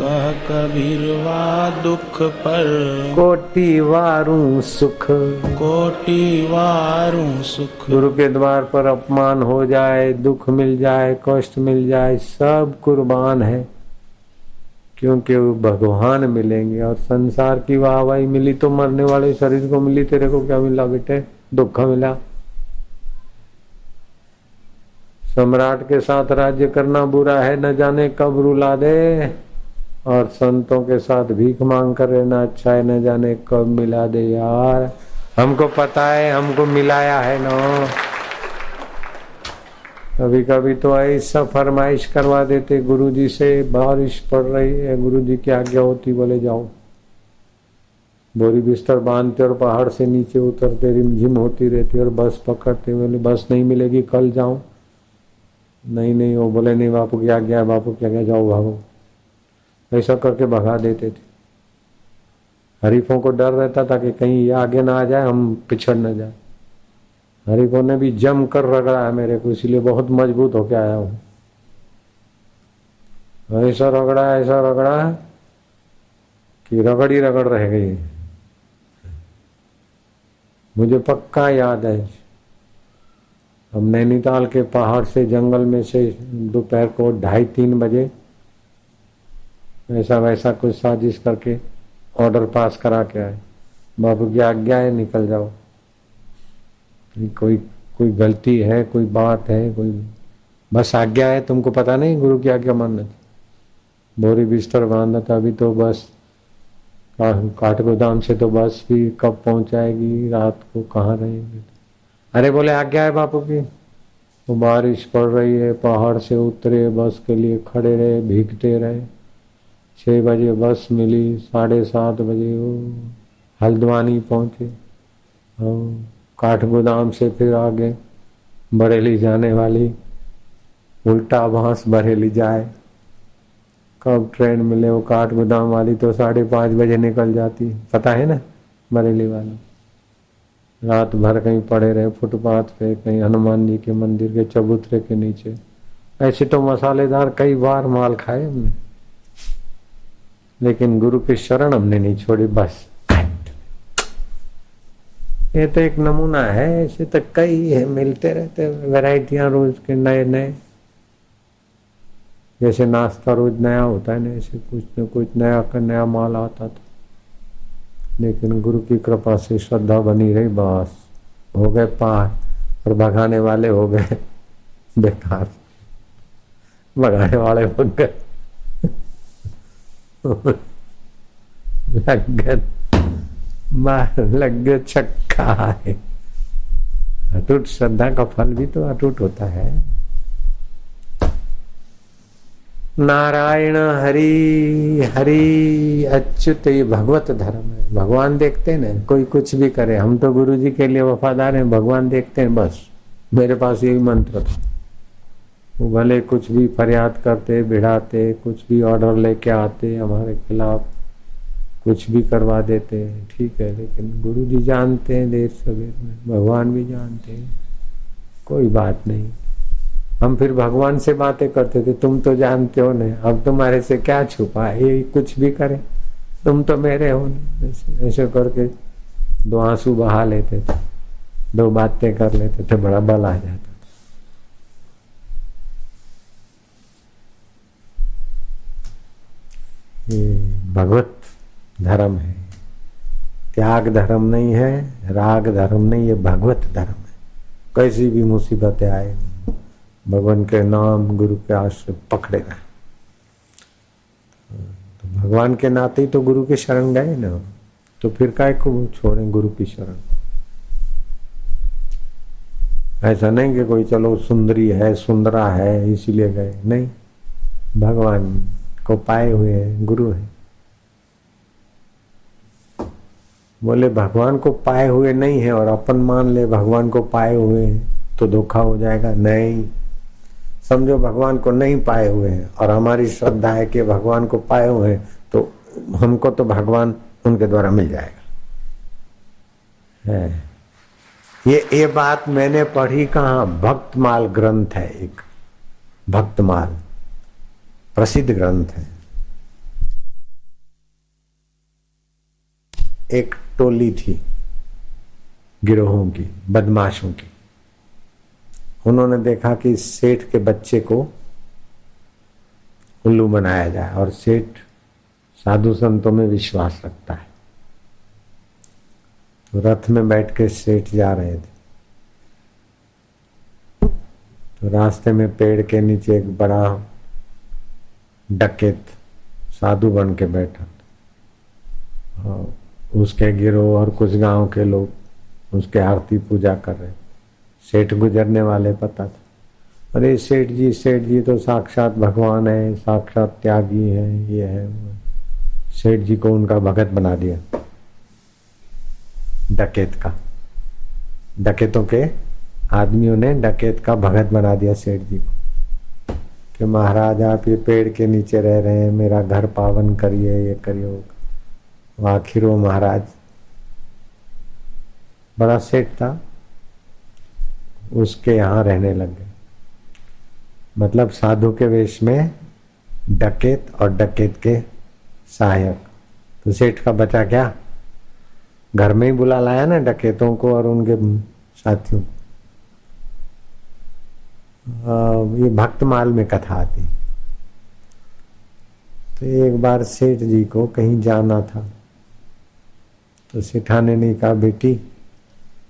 S2: कह कबीरवा दुख पर।
S1: कोटि वारूं सुख,
S2: कोटि वारूं सुख।
S1: गुरु के द्वार पर अपमान हो जाए, दुख मिल जाए, कष्ट मिल जाए, सब कुर्बान है, क्योंकि वो भगवान मिलेंगे। और संसार की वाहवाही मिली तो मरने वाले शरीर को मिली, तेरे को क्या मिला बेटे? दुख मिला। सम्राट के साथ राज्य करना बुरा है, न जाने कब रुला दे, और संतों के साथ भीख मांग कर रहना अच्छा है, न जाने कब मिला दे। यार हमको पता है, हमको मिलाया है ना। कभी कभी तो ऐसा फरमाइश करवा देते गुरुजी से, बारिश पड़ रही है, गुरुजी की आज्ञा होती, बोले जाओ। बोरी बिस्तर बांधते और पहाड़ से नीचे उतरते, रिमझिम होती रहती और बस पकड़ते, बोले बस नहीं मिलेगी, कल जाऊं। नहीं, वो बोले नहीं, बापू की आज्ञा है, बापू की आज्ञा, जाओ भागो। ऐसा करके भगा देते थे। हरीफों को डर रहता था कि कहीं ये आगे ना आ जाए, हम पिछड़ न जाए। हरीफों ने भी जम कर रगड़ा है मेरे को, इसलिए बहुत मजबूत होके आया हूं। ऐसा रगड़ा कि रगड़ ही रगड़ रह गई। मुझे पक्का याद है, हम नैनीताल के पहाड़ से, जंगल में से दोपहर को 2:30-3 बजे ऐसा वैसा कुछ साजिश करके ऑर्डर पास करा के आए, बाबू की आज्ञा है, निकल जाओ। कोई गलती है, कोई बात है, कोई बस आज्ञा है, तुमको पता नहीं गुरु की आज्ञा मानना थी। बोरी बिस्तर बांधा था, अभी तो बस काठगोदाम से तो बस भी कब पहुंचाएगी, रात को कहाँ रहेंगे। अरे बोले आज्ञा है बापू की। वो बारिश पड़ रही है, पहाड़ से उतरे, बस के लिए खड़े रहे, भीगते रहे। 6 बजे बस मिली, 7:30 बजे वो हल्द्वानी पहुंचे। काठगोदाम से फिर आगे बरेली जाने वाली, उल्टा बांस बरेली जाए। कब ट्रेन मिले वो काठगोदाम वाली, तो 5:30 बजे निकल जाती, पता है ना, बरेली वाली। रात भर कहीं पड़े रहे फुटपाथ पे, कहीं हनुमान जी के मंदिर के चबूतरे के नीचे। ऐसे तो मसालेदार कई बार माल खाए हमने, लेकिन गुरु की शरण हमने नहीं छोड़ी। बस ये तो एक नमूना है, ऐसे तो कई है, मिलते रहते वैरायटियां रोज के नए नए। जैसे नाश्ता रोज नया होता है ना, ऐसे कुछ न कुछ नया का नया माल आता था। लेकिन गुरु की कृपा से श्रद्धा बनी रही, बस हो गए पार, और भगाने वाले हो गए बेकार, भगाने वाले बन गए लग गए छक्का है। अटूट श्रद्धा का फल भी तो अटूट होता है। नारायण हरि हरि अच्युत, ये भगवत धर्म है। भगवान देखते हैं ना, कोई कुछ भी करे, हम तो गुरु जी के लिए वफादार हैं, भगवान देखते हैं। बस मेरे पास यही मंत्र था। वो भले कुछ भी फरियाद करते, भिड़ाते, कुछ भी ऑर्डर लेके आते हमारे खिलाफ, कुछ भी करवा देते, ठीक है, लेकिन गुरु जी जानते हैं देर सवेर में, भगवान भी जानते हैं, कोई बात नहीं। हम फिर भगवान से बातें करते थे, तुम तो जानते हो ना, अब तुम्हारे से क्या छुपा है, ये कुछ भी करे, तुम तो मेरे हो ना। ऐसे करके 2 आंसू बहा लेते थे, 2 बातें कर लेते थे, बड़ा बल आ जाता था। ये भगवत धर्म है, त्याग धर्म नहीं है, राग धर्म नहीं, ये भगवत धर्म है। कैसी भी मुसीबतें आए, भगवान के नाम, गुरु के आश्रय पकड़े रहे। तो भगवान के नाते ही तो गुरु के शरण गए ना, तो फिर काय को छोड़ें गुरु की शरण। ऐसा नहीं कि कोई चलो सुंदरी है, सुंदरा है इसीलिए गए, नहीं, भगवान को पाए हुए हैं, गुरु है। बोले भगवान को पाए हुए नहीं है और अपन मान ले भगवान को पाए हुए हैं तो धोखा हो जाएगा। नहीं, समझो भगवान को नहीं पाए हुए हैं और हमारी श्रद्धा है कि भगवान को पाए हुए हैं, तो हमको तो भगवान उनके द्वारा मिल जाएगा। है ये बात मैंने पढ़ी कहाँ? भक्तमाल ग्रंथ है, एक भक्तमाल प्रसिद्ध ग्रंथ है। एक टोली थी गिरोहों की, बदमाशों की। उन्होंने देखा कि सेठ के बच्चे को उल्लू बनाया जाए, और सेठ साधु संतों में विश्वास रखता है। तो रथ में बैठ के सेठ जा रहे थे, तो रास्ते में पेड़ के नीचे एक बड़ा डकैत साधु बन के बैठा था। उसके गिरोह और कुछ गांव के लोग उसके आरती पूजा कर रहे। सेठ गुजरने वाले पता था, अरे सेठ जी तो साक्षात भगवान है, साक्षात त्यागी है, ये है वो। सेठ जी को उनका भगत बना दिया, डकैत का। डकैतों के आदमियों ने डकैत का भगत बना दिया सेठ जी को कि महाराज आप ये पेड़ के नीचे रह रहे हैं, मेरा घर पावन करिए, ये करिए। आखिर वो महाराज बड़ा सेठ था, उसके यहाँ रहने लग गए। मतलब साधु के वेश में डकैत और डकैत के सहायक। तो सेठ का बचा क्या? घर में ही बुला लाया ना डकैतों को और उनके साथियों को। ये भक्तमाल में कथा आती। तो एक बार सेठ जी को कहीं जाना था, तो सेठाने ने कहा बेटी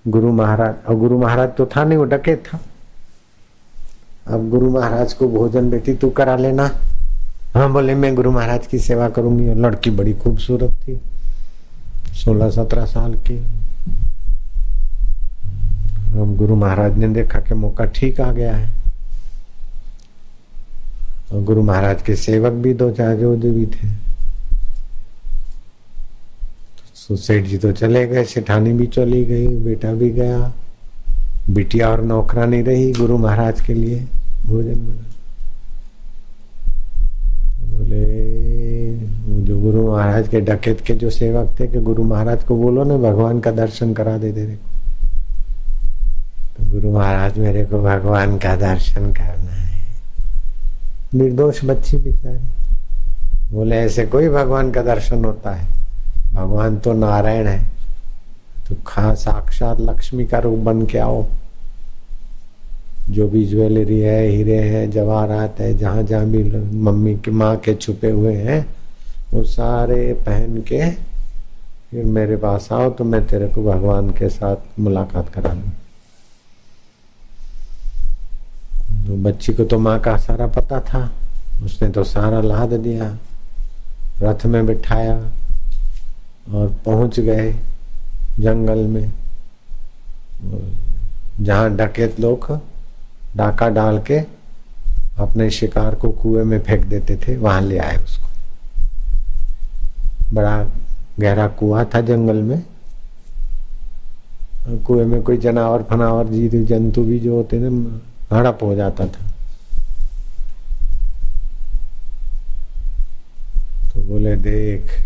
S1: गुरु महाराज, और गुरु महाराज तो था नहीं, वो डकैत था। अब गुरु महाराज को भोजन बेटी तू करा लेना। हाँ बोले मैं गुरु महाराज की सेवा करूंगी। लड़की बड़ी खूबसूरत थी, 16-17 साल की। अब गुरु महाराज ने देखा कि मौका ठीक आ गया है, और गुरु महाराज के सेवक भी 2-4 जो भी थे। तो सेठ जी तो चले गए, सेठानी भी चली गई, बेटा भी गया, बिटिया और नौकरानी रही गुरु महाराज के लिए भोजन बना। बोले जो गुरु महाराज के डकैत के जो सेवक थे कि गुरु महाराज को बोलो ना भगवान का दर्शन करा दे तेरे को। तो गुरु महाराज मेरे को भगवान का दर्शन करना है। निर्दोष बच्ची बेचारी बोले ऐसे कोई भगवान का दर्शन होता है? भगवान तो नारायण है, तो खास साक्षात लक्ष्मी का रूप बन के आओ। जो भी ज्वेलरी है, हीरे हैं, जवाहरात है, जहां जहां भी मम्मी की माँ के छुपे हुए हैं, वो सारे पहन के फिर मेरे पास आओ, तो मैं तेरे को भगवान के साथ मुलाकात करा दूं। तो बच्ची को तो माँ का सारा पता था, उसने तो सारा लाद दिया, रथ में बिठाया और पहुंच गए जंगल में, जहां डकैत लोग डाका डाल के अपने शिकार को कुएं में फेंक देते थे, वहां ले आए उसको। बड़ा गहरा कुआं था जंगल में, कुएं में कोई जनावर फनावर जीव जंतु भी जो होते ना हड़प हो जाता था। तो बोले देख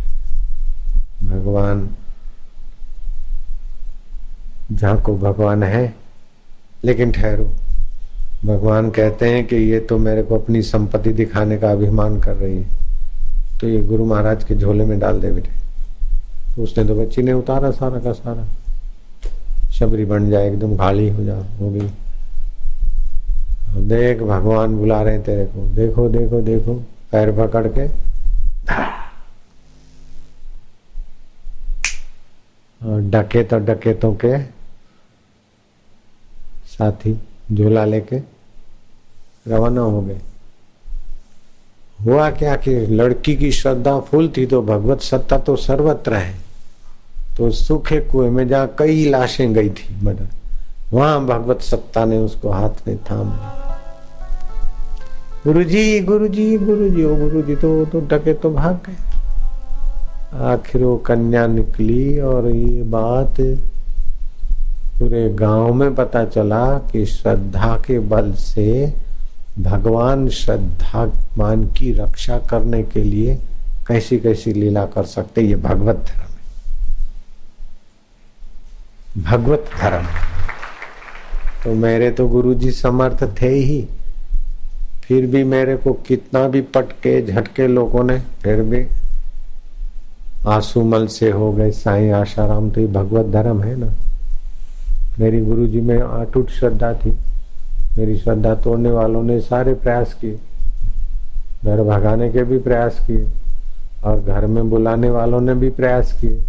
S1: भगवान, जहां को भगवान है, लेकिन ठहरो, भगवान कहते हैं कि ये तो मेरे को अपनी संपत्ति दिखाने का अभिमान कर रही है, तो ये गुरु महाराज के झोले में डाल दे बेटे। तो उसने तो बच्ची ने उतारा सारा का सारा, शबरी बन जाए एकदम खाली हो गई। देख भगवान बुला रहे हैं तेरे को, देखो देखो देखो, पैर पकड़ के और डकैत और डकैतों के साथी झोला लेके रवाना हो गए। हुआ क्या कि लड़की की श्रद्धा फुल थी, तो भगवत सत्ता तो सर्वत्र है। तो सूखे कुएं में जहाँ कई लाशें गई थी मर्डर, वहां भगवत सत्ता ने उसको हाथ में थाम लिया। गुरुजी गुरुजी गुरुजी, ओ गुरुजी तो डके तो भाग गए। आखिर वो कन्या निकली और ये बात पूरे गांव में पता चला कि श्रद्धा के बल से भगवान श्रद्धावान की रक्षा करने के लिए कैसी कैसी लीला कर सकते। ये भगवत धर्म है, भगवत धर्म। तो मेरे तो गुरुजी समर्थ थे ही, फिर भी मेरे को कितना भी पटके झटके लोगों ने, फिर भी आंसूमल से हो गए। साईं आशाराम तो ये भगवत धर्म है ना। मेरी गुरुजी में अटूट श्रद्धा थी। मेरी श्रद्धा तोड़ने वालों ने सारे प्रयास किए, घर भगाने के भी प्रयास किए और घर में बुलाने वालों ने भी प्रयास किए।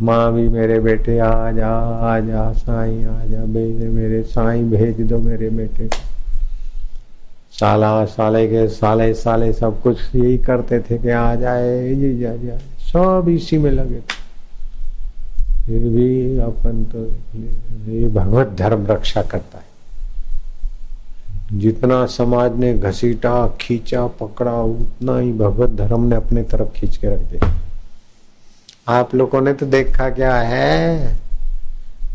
S1: माँ भी मेरे बेटे आ जा साईं आ जा, भेज मेरे साईं भेज दो मेरे बेटे को। साले सब कुछ यही करते थे कि आ जाए जी जा जाए, सब इसी में लगे थे। फिर भी अपन तो ये भगवत धर्म रक्षा करता है। जितना समाज ने घसीटा खींचा पकड़ा, उतना ही भगवत धर्म ने अपने तरफ खींच के रख दिया। आप लोगों ने तो देखा क्या है,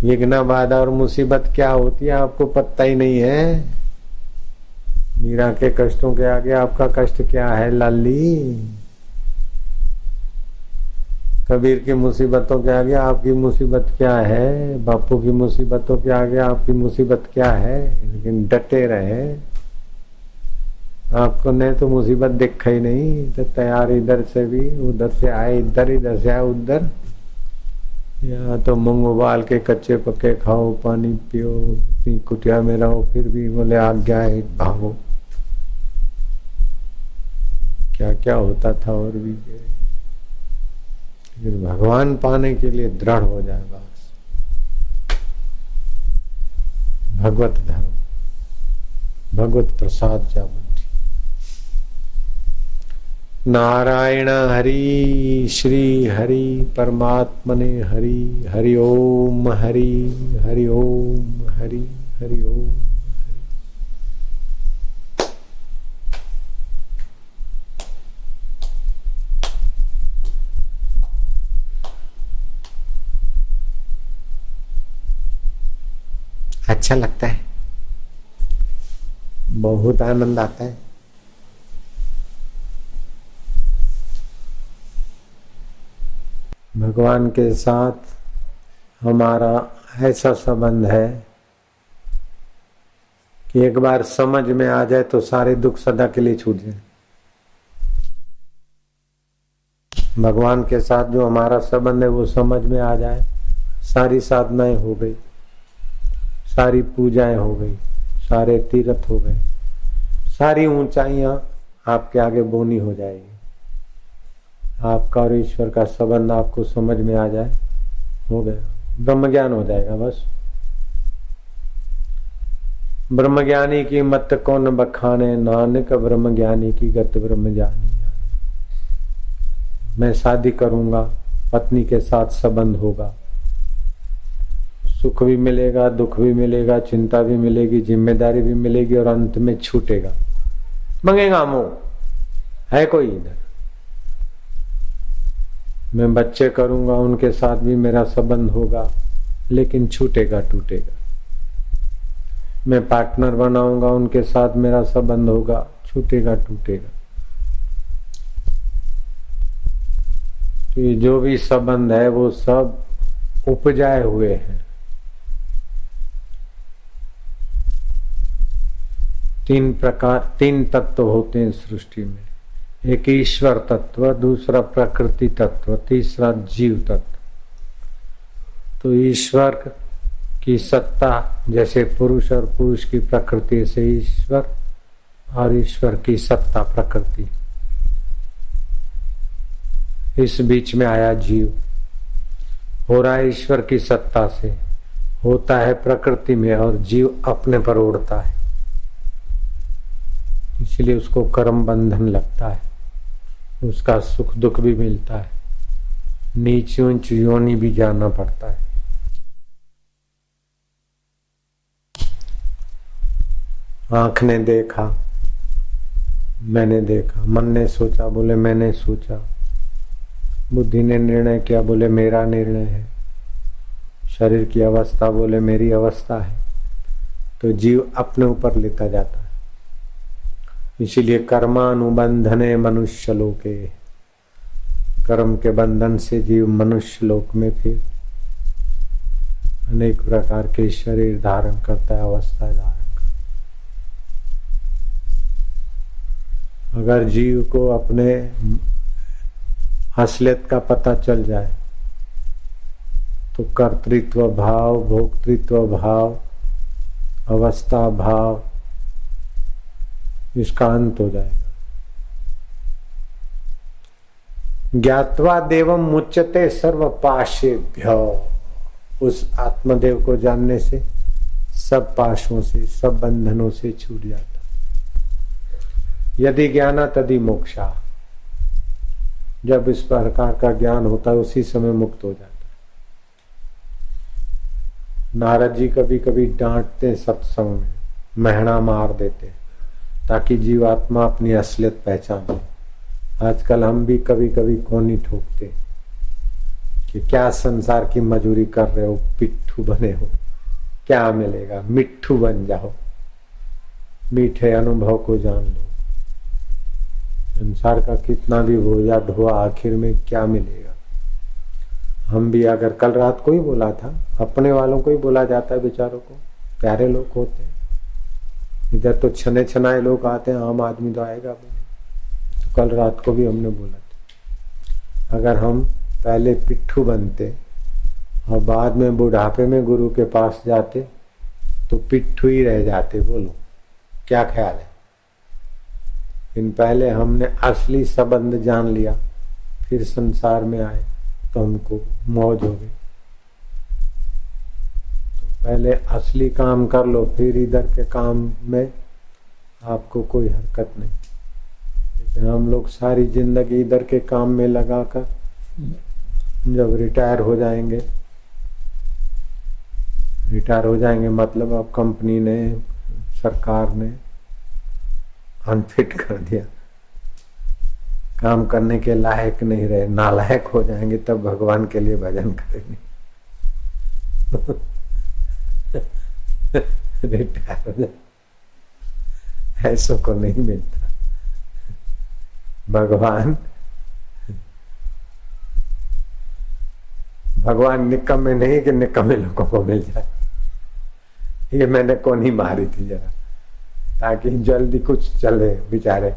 S1: विघ्न बाधा और मुसीबत क्या होती है आपको पता ही नहीं है। मीरा के कष्टों के आगे आपका कष्ट क्या है लाली। कबीर की मुसीबतों के आगे आपकी मुसीबत क्या है, बापू की मुसीबतों के आगे आपकी मुसीबत क्या है। लेकिन डटे रहे। आपको ने तो मुसीबत देखा ही नहीं, तो तैयार इधर से भी उधर से आए इधर से आए उधर। या तो मूंग उबाल के कच्चे पक्के खाओ, पानी पियो, अपनी कुटिया में रहो, फिर भी बोले आज्ञा है भागो। क्या क्या होता था। और भी फिर भगवान पाने के लिए दृढ़ हो जाए बस। भगवत धर्म, भगवत प्रसाद जावंती। नारायण हरि श्री हरि परमात्मने हरि। हरि ओम हरि, हरि ओम हरि, हरि ओम। अच्छा लगता है, बहुत आनंद आता है। भगवान के साथ हमारा ऐसा संबंध है कि एक बार समझ में आ जाए तो सारे दुख सदा के लिए छूट जाए। भगवान के साथ जो हमारा संबंध है वो समझ में आ जाए, सारी साधनाएं हो गई, सारी पूजाएं हो गई, सारे तीर्थ हो गए, सारी ऊंचाइयां आपके आगे बोनी हो जाएगी। आपका और ईश्वर का संबंध आपको समझ में आ जाए, हो गया, ब्रह्म ज्ञान हो जाएगा बस। ब्रह्म ज्ञानी की मत कौन बखाने, नानक ब्रह्म ज्ञानी की गत ब्रह्म जानी जाने। मैं शादी करूंगा, पत्नी के साथ संबंध होगा, सुख भी मिलेगा, दुख भी मिलेगा, चिंता भी मिलेगी, जिम्मेदारी भी मिलेगी और अंत में छूटेगा। मंगेगा मुंह है कोई इधर। मैं बच्चे करूंगा, उनके साथ भी मेरा संबंध होगा, लेकिन छूटेगा टूटेगा। मैं पार्टनर बनाऊंगा, उनके साथ मेरा संबंध होगा, छूटेगा टूटेगा। तो ये जो भी संबंध है वो सब उपजाए हुए हैं। तीन तत्व होते हैं सृष्टि में। एक ईश्वर तत्व, दूसरा प्रकृति तत्व, तीसरा जीव तत्व। तो ईश्वर की सत्ता जैसे पुरुष और पुरुष की प्रकृति से ईश्वर, और ईश्वर की सत्ता प्रकृति, इस बीच में आया जीव। हो रहा है ईश्वर की सत्ता से, होता है प्रकृति में, और जीव अपने पर उड़ता है। इसलिए उसको कर्म बंधन लगता है, उसका सुख दुख भी मिलता है, नीच ऊंच योनि भी जाना पड़ता है। आंख ने देखा, मैंने देखा, मन ने सोचा, बोले मैंने सोचा, बुद्धि ने निर्णय किया, बोले मेरा निर्णय है, शरीर की अवस्था बोले मेरी अवस्था है। तो जीव अपने ऊपर लेता जाता है। इसीलिए कर्मानुबंधने मनुष्य लोके, कर्म के बंधन से जीव मनुष्य लोक में फिर अनेक प्रकार के शरीर धारण करता है, अवस्था धारण करता है। अगर जीव को अपने असलियत का पता चल जाए तो कर्तृत्व भाव, भोक्तृत्व भाव, अवस्था भाव, इसका अंत हो जाएगा। ज्ञात्वा देवम मुच्यते सर्व पाशेभ्यो, उस आत्मदेव को जानने से सब पाशों से, सब बंधनों से छूट जाता। यदि ज्ञाना तदि मोक्षा, जब इस प्रकार का ज्ञान होता है उसी समय मुक्त हो जाता है। नारद जी कभी कभी डांटते सत्संग में, महणा मार देते ताकि जीवात्मा अपनी असलियत पहचाने। आजकल हम भी कभी कभी कोनी ठोकते कि क्या संसार की मजूरी कर रहे हो, पिट्ठू बने हो, क्या मिलेगा, मिट्ठू बन जाओ, मीठे अनुभव को जान लो। संसार का कितना भी भोजा ढोआ, आखिर में क्या मिलेगा। हम भी अगर कल रात को ही बोला था, अपने वालों को ही बोला जाता है, बेचारों को, प्यारे लोग होते हैं। इधर तो छने छनाए लोग आते हैं, आम आदमी तो आएगा भी नहीं। तो कल रात को भी हमने बोला था, अगर हम पहले पिट्ठू बनते और बाद में बुढ़ापे में गुरु के पास जाते तो पिट्ठू ही रह जाते। बोलो क्या ख्याल है? इन पहले हमने असली संबंध जान लिया, फिर संसार में आए तो हमको मौज हो गई। तो पहले असली काम कर लो, फिर इधर के काम में आपको कोई हरकत नहीं। लेकिन हम लोग सारी जिंदगी इधर के काम में लगाकर जब रिटायर हो जाएंगे मतलब अब कंपनी ने, सरकार ने अनफिट कर दिया, काम करने के लायक नहीं रहे, नालायक हो जाएंगे, तब भगवान के लिए भजन करेंगे। रिटायर हो जाए, ऐसों को नहीं मिलता भगवान निकम्मे नहीं कि निकम्मे लोगों को मिल जाए। ये मैंने को नहीं मारी थी जरा, ताकि जल्दी कुछ चले बेचारे।